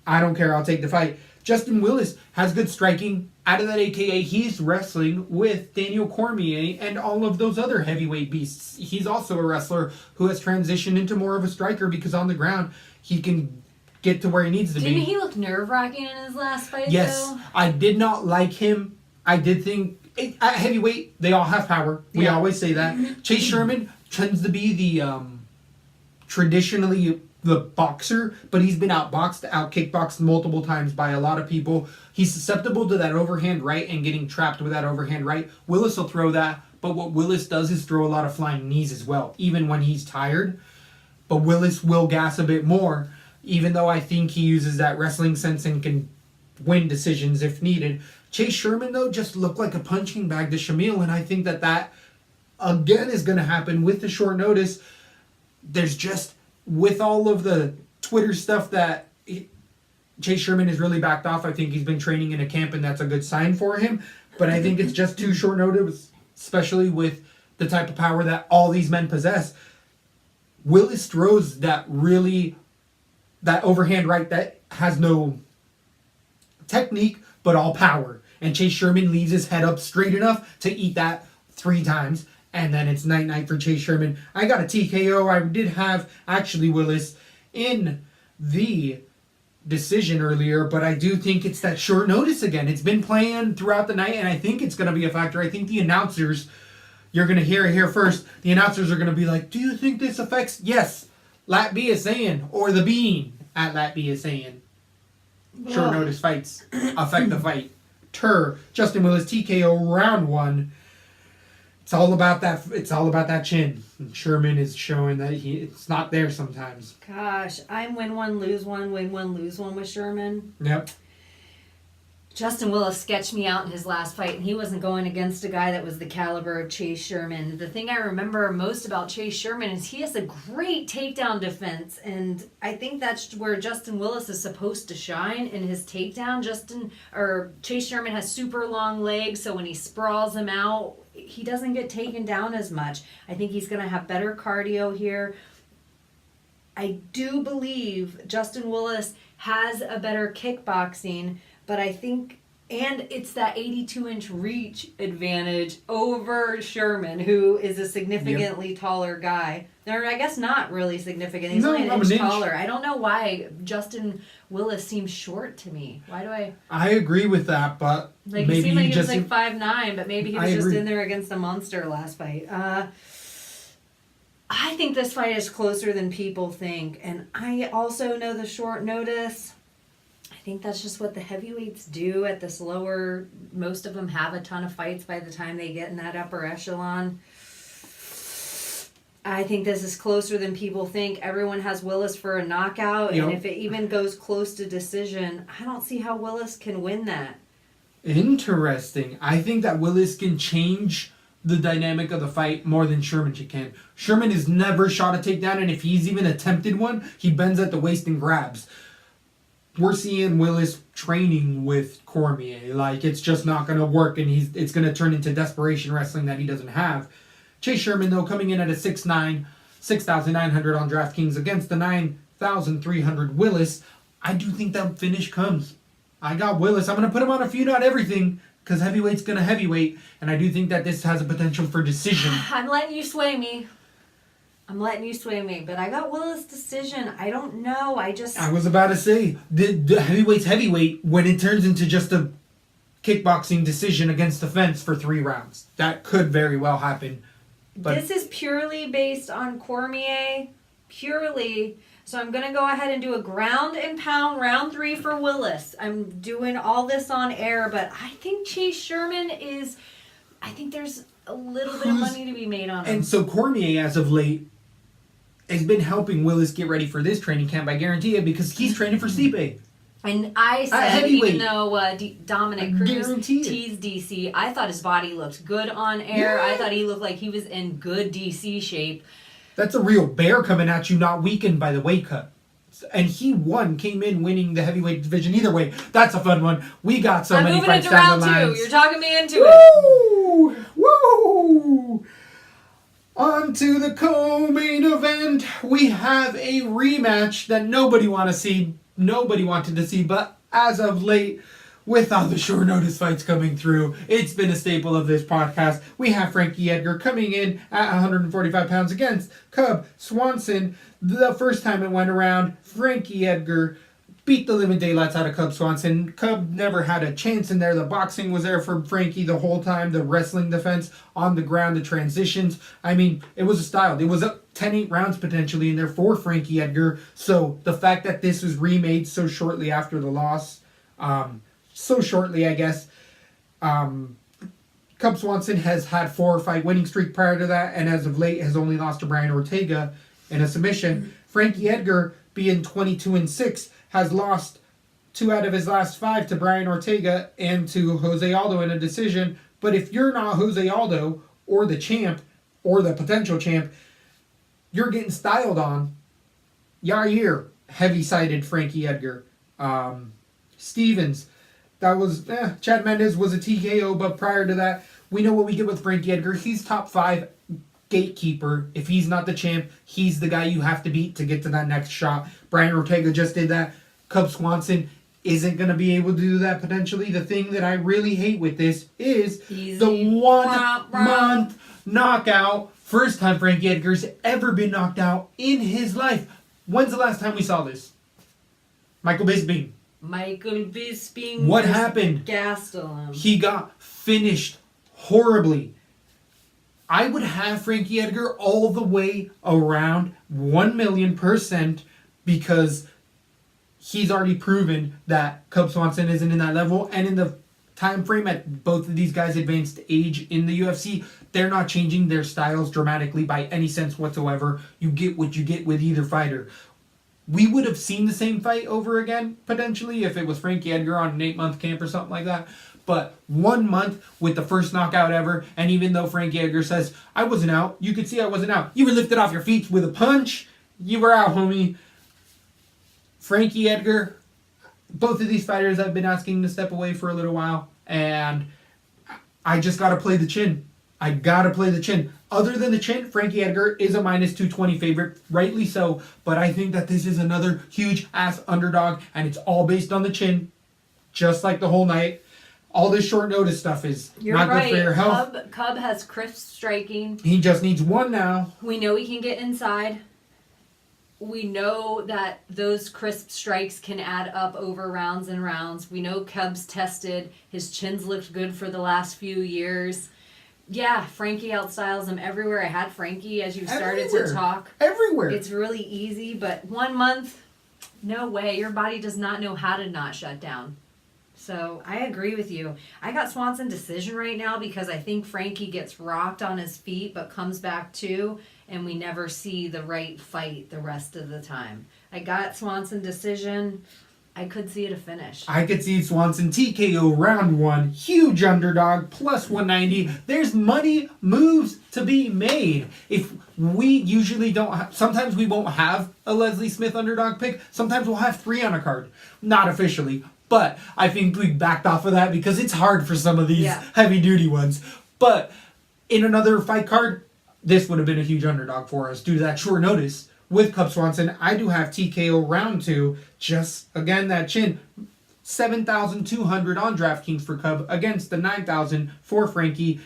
[SPEAKER 2] I don't care. I'll take the fight. Justin Willis has good striking. Out of that AKA, he's wrestling with Daniel Cormier and all of those other heavyweight beasts. He's also a wrestler who has transitioned into more of a striker because on the ground, he can get to where he needs to be.
[SPEAKER 3] Didn't he look nerve-wracking in his last fight,
[SPEAKER 2] Yes.
[SPEAKER 3] though?
[SPEAKER 2] I did not like him. I did think... At heavyweight, they all have power. We
[SPEAKER 3] Yeah.
[SPEAKER 2] always say that. Chase Sherman tends to be the... traditionally the boxer, but he's been outboxed, out-kickboxed multiple times by a lot of people. He's susceptible to that overhand right and getting trapped with that overhand right. Willis will throw that, but what Willis does is throw a lot of flying knees as well, even when he's tired. But Willis will gas a bit more, even though I think he uses that wrestling sense and can win decisions if needed. Chase Sherman, though, just looked like a punching bag to Shamil, and I think that again is going to happen with the short notice. There's just... with all of the Twitter stuff that Chase Sherman has really backed off, I think he's been training in a camp, and that's a good sign for him. But I think it's just too short notice, especially with the type of power that all these men possess. Willis throws that overhand right that has no technique, but all power. And Chase Sherman leaves his head up straight enough to eat that 3 times. And then it's night-night for Chase Sherman. I got a TKO. I did have, actually, Willis in the decision earlier, but I do think it's that short notice again. It's been playing throughout the night, and I think it's going to be a factor. I think the announcers, you're going to hear it here first, the announcers are going to be like, do you think this affects? Yes, LaTB is saying, or the being at LaTB is saying. Short notice fights affect the fight. Justin Willis, TKO, round 1. It's all about that chin. And Sherman is showing that it's not there sometimes.
[SPEAKER 3] Gosh, I'm win one, lose one with Sherman.
[SPEAKER 2] Yep.
[SPEAKER 3] Justin Willis sketched me out in his last fight, and he wasn't going against a guy that was the caliber of Chase Sherman. The thing I remember most about Chase Sherman is he has a great takedown defense, and I think that's where Justin Willis is supposed to shine in his takedown. Chase Sherman has super long legs, so when he sprawls him out, he doesn't get taken down as much. I think he's going to have better cardio here. I do believe Justin Willis has a better kickboxing, but I think, and it's that 82-inch reach advantage over Sherman, who is a significantly taller guy. Or I guess not really significant. He's only an inch taller. I don't know why Justin Willis seems short to me. Why do I...
[SPEAKER 2] I agree with that, but
[SPEAKER 3] like,
[SPEAKER 2] maybe
[SPEAKER 3] he seemed like he was
[SPEAKER 2] just...
[SPEAKER 3] like 5'9", but maybe he was just in there against a monster last fight. I think this fight is closer than people think, and I also know the short notice. I think that's just what the heavyweights do at this lower. Most of them have a ton of fights by the time they get in that upper echelon. I think this is closer than people think. Everyone has Willis for a knockout, and if it even goes close to decision, I don't see how Willis can win that.
[SPEAKER 2] Interesting. I think that Willis can change the dynamic of the fight more than Sherman can. Sherman has never shot a takedown, and if he's even attempted one, he bends at the waist and grabs. We're seeing Willis training with Cormier. Like, it's just not going to work, and it's going to turn into desperation wrestling that he doesn't have. Chase Sherman, though, coming in at a 6'9", 6,900 on DraftKings against the 9,300 Willis. I do think that finish comes. I got Willis. I'm going to put him on a few, not everything, because heavyweight's going to heavyweight, and I do think that this has a potential for decision.
[SPEAKER 3] I'm letting you sway me, but I got Willis decision. I don't know. I
[SPEAKER 2] was about to say, the heavyweight's heavyweight when it turns into just a kickboxing decision against the fence for 3 rounds. That could very well happen. But
[SPEAKER 3] this is purely based on Cormier. Purely. So I'm going to go ahead and do a ground and pound round 3 for Willis. I'm doing all this on air, but I think Chase Sherman is... I think there's a little bit of money to be made on him.
[SPEAKER 2] And so Cormier, as of late, has been helping Willis get ready for this training camp, I guarantee it, because he's training for Stipe.
[SPEAKER 3] And I said,
[SPEAKER 2] heavyweight.
[SPEAKER 3] even though Dominic Cruz teased DC, I thought his body looked good on air.
[SPEAKER 2] Yeah.
[SPEAKER 3] I thought he looked like he was in good DC shape.
[SPEAKER 2] That's a real bear coming at you, not weakened by the weight cut. And he came in winning the heavyweight division. Either way, that's a fun one. We got so many fights down the line.
[SPEAKER 3] I'm moving it to round 2. You're talking me into it.
[SPEAKER 2] Woo! On to the co-main event. We have a rematch that nobody wanted to see, but as of late, with all the short notice fights coming through, it's been a staple of this podcast. We have Frankie Edgar coming in at 145 pounds against Cub Swanson. The first time it went around, Frankie Edgar beat the living daylights out of Cub Swanson. Cub never had a chance in there. The boxing was there for Frankie the whole time. The wrestling defense on the ground, the transitions. I mean, it was a style. It was a 10-8 rounds potentially in there for Frankie Edgar. So the fact that this was remade so shortly after the loss, Cub Swanson has had 4-fight winning streak prior to that, and as of late has only lost to Brian Ortega in a submission. Frankie Edgar, being 22-6, has lost 2 out of his last 5 to Brian Ortega and to Jose Aldo in a decision. But if you're not Jose Aldo or the champ or the potential champ, you're getting styled on. Yair heavy-sided Frankie Edgar. Stevens, that was Chad Mendes was a TKO, but prior to that, we know what we get with Frankie Edgar. He's top 5 gatekeeper. If he's not the champ, he's the guy you have to beat to get to that next shot. Brian Ortega just did that. Cub Swanson isn't going to be able to do that potentially. The thing that I really hate with this is the 1-month knockout. First time Frankie Edgar's ever been knocked out in his life. When's the last time we saw this? Michael Bisping. What happened?
[SPEAKER 3] Gassed him.
[SPEAKER 2] He got finished horribly. I would have Frankie Edgar all the way around 1,000,000% because he's already proven that Cub Swanson isn't in that level. And in the time frame at both of these guys' advanced age in the UFC, they're not changing their styles dramatically by any sense whatsoever. You get what you get with either fighter. We would have seen the same fight over again, potentially, if it was Frankie Edgar on an 8-month camp or something like that. But 1 month with the first knockout ever, and even though Frankie Edgar says, I wasn't out, you could see I wasn't out. You were lifted off your feet with a punch. You were out, homie. Frankie Edgar, both of these fighters I've been asking to step away for a little while, and I just got to play the chin. I got to play the chin. Other than the chin, Frankie Edgar is a -220 favorite, rightly so, but I think that this is another huge-ass underdog, and it's all based on the chin, just like the whole night. All this short notice stuff is not good for your health.
[SPEAKER 3] Cub has crisp striking.
[SPEAKER 2] He just needs one now.
[SPEAKER 3] We know he can get inside. We know that those crisp strikes can add up over rounds and rounds. We know Cub's tested. His chin's looked good for the last few years. Yeah, Frankie outstyles him everywhere. I had Frankie as you started to talk.
[SPEAKER 2] Everywhere.
[SPEAKER 3] It's really easy, but 1 month, no way. Your body does not know how to not shut down. So I agree with you. I got Swanson decision right now because I think Frankie gets rocked on his feet but comes back too, and we never see the right fight the rest of the time. I got Swanson decision. I could see it a finish.
[SPEAKER 2] I could see Swanson TKO round 1. Huge underdog, plus 190. There's money moves to be made. If we usually don't sometimes we won't have a Leslie Smith underdog pick. Sometimes we'll have 3 on a card. Not officially. But I think we backed off of that because it's hard for some of these heavy-duty ones. But in another fight card, this would have been a huge underdog for us due to that short notice. With Cub Swanson, I do have TKO round 2. Just, again, that chin. 7,200 on DraftKings for Cub against the 9,000 for Frankie.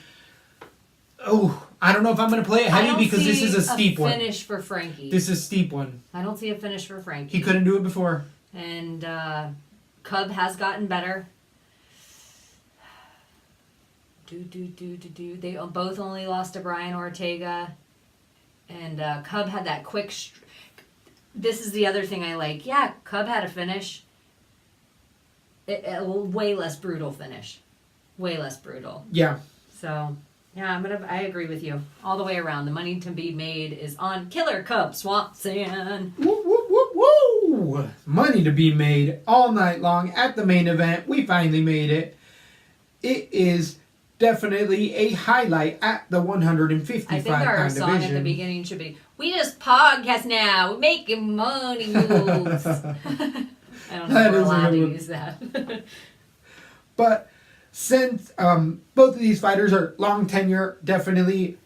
[SPEAKER 2] Oh, I don't know if I'm going to play it heavy because this is a steep one.
[SPEAKER 3] Finish for Frankie.
[SPEAKER 2] This is a steep one.
[SPEAKER 3] I don't see a finish for Frankie.
[SPEAKER 2] He couldn't do it before.
[SPEAKER 3] And Cub has gotten better. They both only lost to Brian Ortega. And Cub had that quick... This is the other thing I like. Yeah, Cub had a finish. A way less brutal finish. Way less brutal.
[SPEAKER 2] Yeah.
[SPEAKER 3] So, yeah, I agree with you. All the way around. The money to be made is on Killer Cub Swanson.
[SPEAKER 2] Woo, woo, woo, woo! Money to be made all night long at the main event. We finally made it. It is definitely a highlight at the 155
[SPEAKER 3] I think our
[SPEAKER 2] pound
[SPEAKER 3] song
[SPEAKER 2] division.
[SPEAKER 3] at the beginning should be, "We just podcast now, we're making money moves." I don't know if we're allowed to use that.
[SPEAKER 2] But since both of these fighters are long tenure, definitely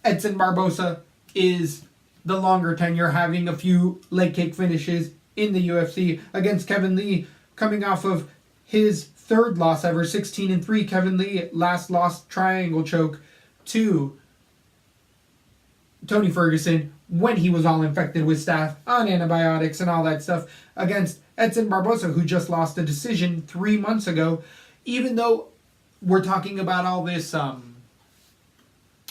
[SPEAKER 2] Edson Barbosa is the longer tenure, having a few leg kick finishes in the UFC against Kevin Lee, coming off of his third loss ever, 16-3. Kevin Lee last lost triangle choke to Tony Ferguson when he was all infected with staph on antibiotics and all that stuff, against Edson Barbosa, who just lost a decision 3 months ago. Even though we're talking about all this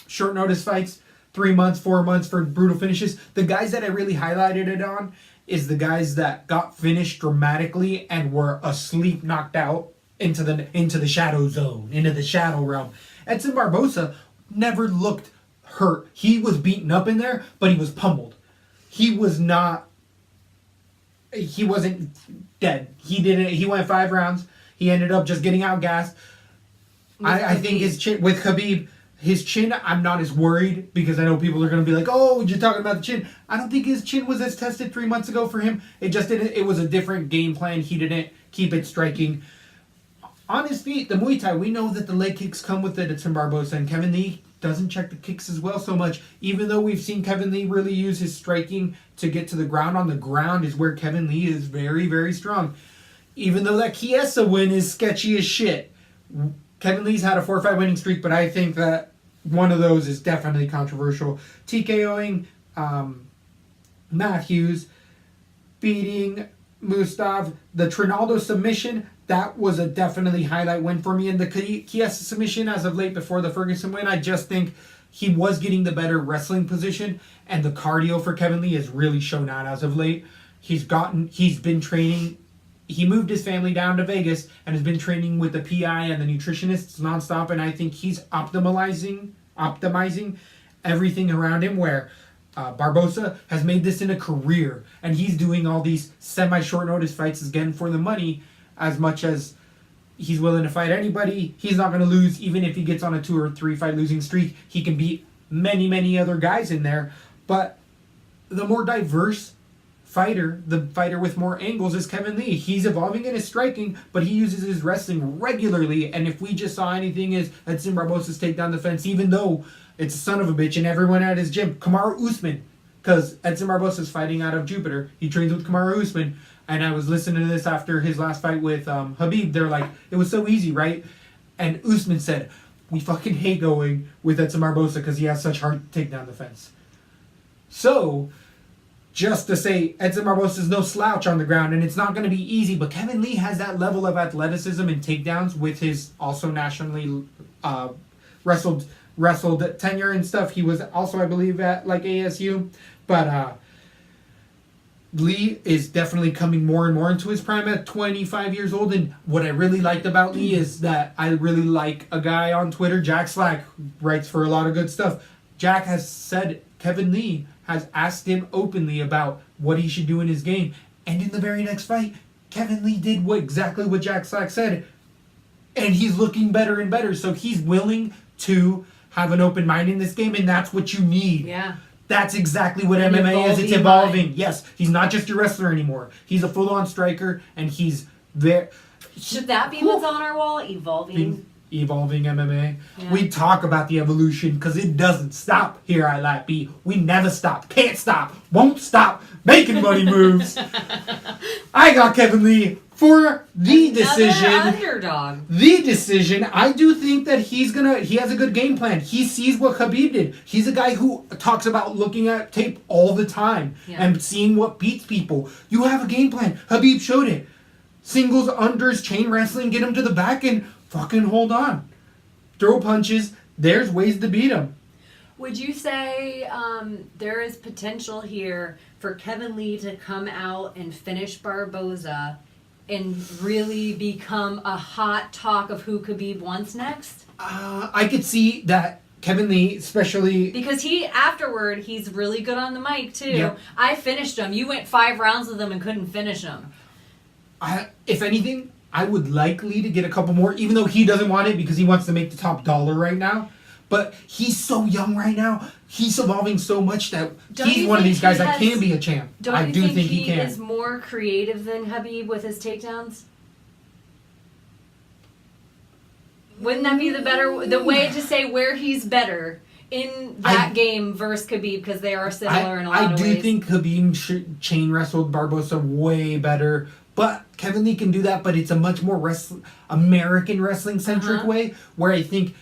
[SPEAKER 2] short notice fights, 3 months, 4 months for brutal finishes, the guys that I really highlighted it on is the guys that got finished dramatically and were asleep, knocked out into the shadow zone, into the shadow realm. Edson Barbosa never looked hurt. He was beaten up in there, but he was pummeled. He wasn't dead. He went 5 rounds. He ended up just getting outgassed. I think his chin, with Khabib, his chin, I'm not as worried because I know people are going to be like, oh, you're talking about the chin. I don't think his chin was as tested 3 months ago for him. It just didn't. It was a different game plan. He didn't keep it striking. On his feet, the Muay Thai, we know that the leg kicks come with it. It's in Barbosa, and Kevin Lee doesn't check the kicks as well so much. Even though we've seen Kevin Lee really use his striking to get to the ground, on the ground is where Kevin Lee is very, very strong. Even though that Chiesa win is sketchy as shit. Kevin Lee's had a 4-5 winning streak, but I think that one of those is definitely controversial. TKOing Matthews, beating Mustav, the Trinaldo submission, that was a definitely highlight win for me. And the Chiesa submission as of late before the Ferguson win, I just think he was getting the better wrestling position, and the cardio for Kevin Lee has really shown out as of late. He's been training. He moved his family down to Vegas and has been training with the PI and the nutritionists nonstop, and I think he's optimizing everything around him, where Barbosa has made this in a career, and he's doing all these semi-short notice fights again for the money. As much as he's willing to fight anybody, he's not going to lose. Even if he gets on a 2 or 3 fight losing streak, he can beat many, many other guys in there. But the more diverse fighter, the fighter with more angles, is Kevin Lee. He's evolving in his striking, but he uses his wrestling regularly. And if we just saw anything is Edson Barbosa's takedown defense, even though it's a son of a bitch and everyone at his gym, Kamaru Usman, because Edson Barbosa's fighting out of Jupiter. He trains with Kamaru Usman. And I was listening to this after his last fight with Khabib. They're like, it was so easy, right? And Usman said, we fucking hate going with Edson Barbosa because he has such hard takedown defense. So, just to say, Edson Barbosa is no slouch on the ground, and it's not going to be easy, but Kevin Lee has that level of athleticism and takedowns with his also nationally wrestled tenure and stuff. He was also, I believe, at like ASU. But Lee is definitely coming more and more into his prime at 25 years old. And what I really liked about Lee is that I really like a guy on Twitter, Jack Slack, who writes for a lot of good stuff. Jack has said Kevin Lee has asked him openly about what he should do in his game. And in the very next fight, Kevin Lee did exactly what Jack Slack said. And he's looking better and better. So he's willing to have an open mind in this game, and that's what you need.
[SPEAKER 3] Yeah.
[SPEAKER 2] That's exactly what MMA is. It's evolving. Yes, he's not just a wrestler anymore. He's a full-on striker, and he's there.
[SPEAKER 3] Should that be what's on our wall? Evolving
[SPEAKER 2] MMA.
[SPEAKER 3] Yeah.
[SPEAKER 2] We talk about the evolution because it doesn't stop here at LaTB. We never stop. Can't stop. Won't stop making money moves. I got Kevin Lee for the decision.
[SPEAKER 3] Underdog.
[SPEAKER 2] The decision. I do think that he has a good game plan. He sees what Khabib did. He's a guy who talks about looking at tape all the time and seeing what beats people. You have a game plan. Khabib showed it. Singles, unders, chain wrestling, get him to the back and fucking hold on. throw punches. There's ways to beat him.
[SPEAKER 3] Would you say there is potential here for Kevin Lee to come out and finish Barboza and really become a hot talk of who Khabib wants next?
[SPEAKER 2] I could see that Kevin Lee, especially...
[SPEAKER 3] Because afterward, he's really good on the mic, too.
[SPEAKER 2] Yep.
[SPEAKER 3] I finished him. You went 5 rounds with him and couldn't finish him.
[SPEAKER 2] If anything, I would like Lee to get a couple more, even though he doesn't want it because he wants to make the top dollar right now. But he's so young right now. He's evolving so much that he's one of these guys that can be a champ. I do think he can.
[SPEAKER 3] Is more creative than Khabib with his takedowns? Wouldn't that be the way to say where he's better in that game versus Khabib, because they are similar in a lot of ways?
[SPEAKER 2] I do think Khabib chain wrestled Barboza way better. But Kevin Lee can do that, but it's a much more American wrestling-centric way, where I think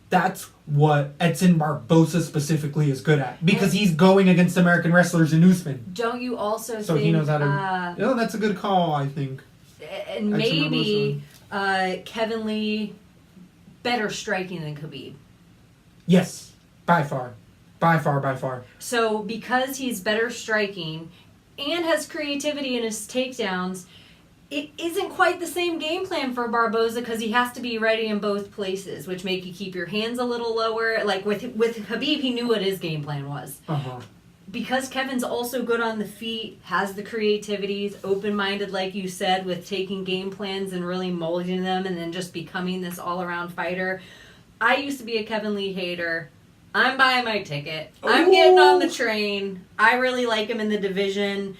[SPEAKER 2] that's what Edson Barboza specifically is good at. Because he's going against American wrestlers in Usman.
[SPEAKER 3] Don't you also think...
[SPEAKER 2] So he knows how to... that's a good call, I think.
[SPEAKER 3] And maybe Kevin Lee better striking than Khabib.
[SPEAKER 2] Yes, by far. By far.
[SPEAKER 3] So because he's better striking and has creativity in his takedowns, it isn't quite the same game plan for Barboza because he has to be ready in both places, which make you keep your hands a little lower. Like with Khabib, he knew what his game plan was. Because Kevin's also good on the feet, has the creativity, is open-minded, like you said, with taking game plans and really molding them and then just becoming this all-around fighter. I used to be a Kevin Lee hater. I'm buying my ticket. I'm getting on the train. I really like him in the division.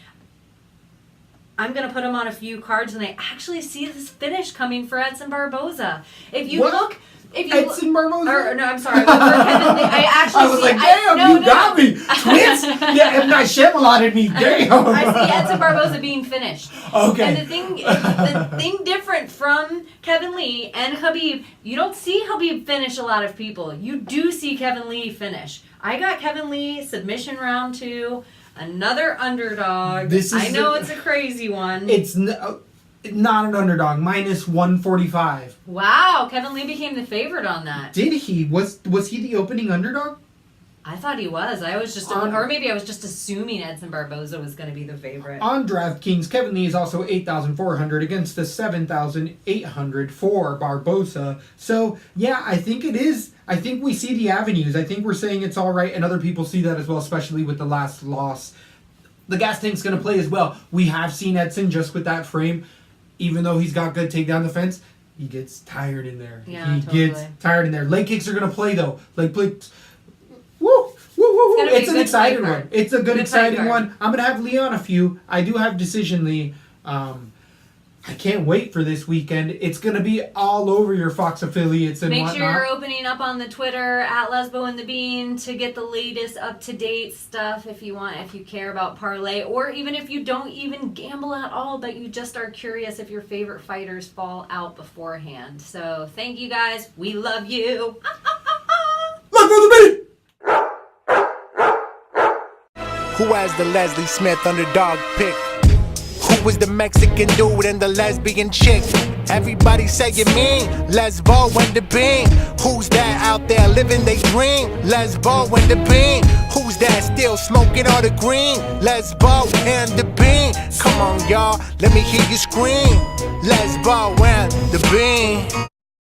[SPEAKER 3] I'm going to put him on a few cards, and I actually see this finish coming for Edson Barboza. If you look...
[SPEAKER 2] Edson Barboza?
[SPEAKER 3] No, I'm sorry. For Kevin Lee, I
[SPEAKER 2] was like, damn, you got me. Twins? Yeah, if not Shyamalan in me, damn.
[SPEAKER 3] I see Edson Barboza being finished.
[SPEAKER 2] Okay.
[SPEAKER 3] And the thing different from Kevin Lee and Khabib, you don't see Khabib finish a lot of people. You do see Kevin Lee finish. I got Kevin Lee, submission round 2, another underdog. I know it's a crazy one.
[SPEAKER 2] It's not an underdog, minus 145.
[SPEAKER 3] Wow, Kevin Lee became the favorite on that.
[SPEAKER 2] Did he? Was he the opening underdog?
[SPEAKER 3] I thought he was. I was just, or maybe I was just assuming Edson Barboza was going to be the favorite.
[SPEAKER 2] On DraftKings, Kevin Lee is also 8,400 against the 7,800 for Barboza. So, yeah, I think it is. I think we see the avenues. I think we're saying it's all right, and other people see that as well, especially with the last loss. The gas tank's going to play as well. We have seen Edson just with that frame. Even though he's got good takedown defense, he gets tired in there.
[SPEAKER 3] Yeah,
[SPEAKER 2] he
[SPEAKER 3] totally
[SPEAKER 2] gets tired in there. Leg kicks are going to play, though. Leg kicks. Woo! It's an exciting one. It's a good exciting one. I'm going to have Lee on a few. I do have Decision Lee. I can't wait for this weekend. It's going to be all over your Fox affiliates and
[SPEAKER 3] Make
[SPEAKER 2] whatnot.
[SPEAKER 3] sure you're opening up on the Twitter at Lesbo and the Bean to get the latest up-to-date stuff if you care about parlay, or even if you don't even gamble at all, but you just are curious if your favorite fighters fall out beforehand. So thank you guys. We love you.
[SPEAKER 2] Lesbo the Bean!
[SPEAKER 1] Who has the Leslie Smith Underdog Pick? Who was the Mexican dude and the lesbian chick? Everybody say you mean Lesbo and the Bean. Who's that out there living they dream? Lesbo and the Bean. Who's that still smoking all the green? Lesbo and the Bean. Come on y'all, let me hear you scream. Lesbo and the Bean.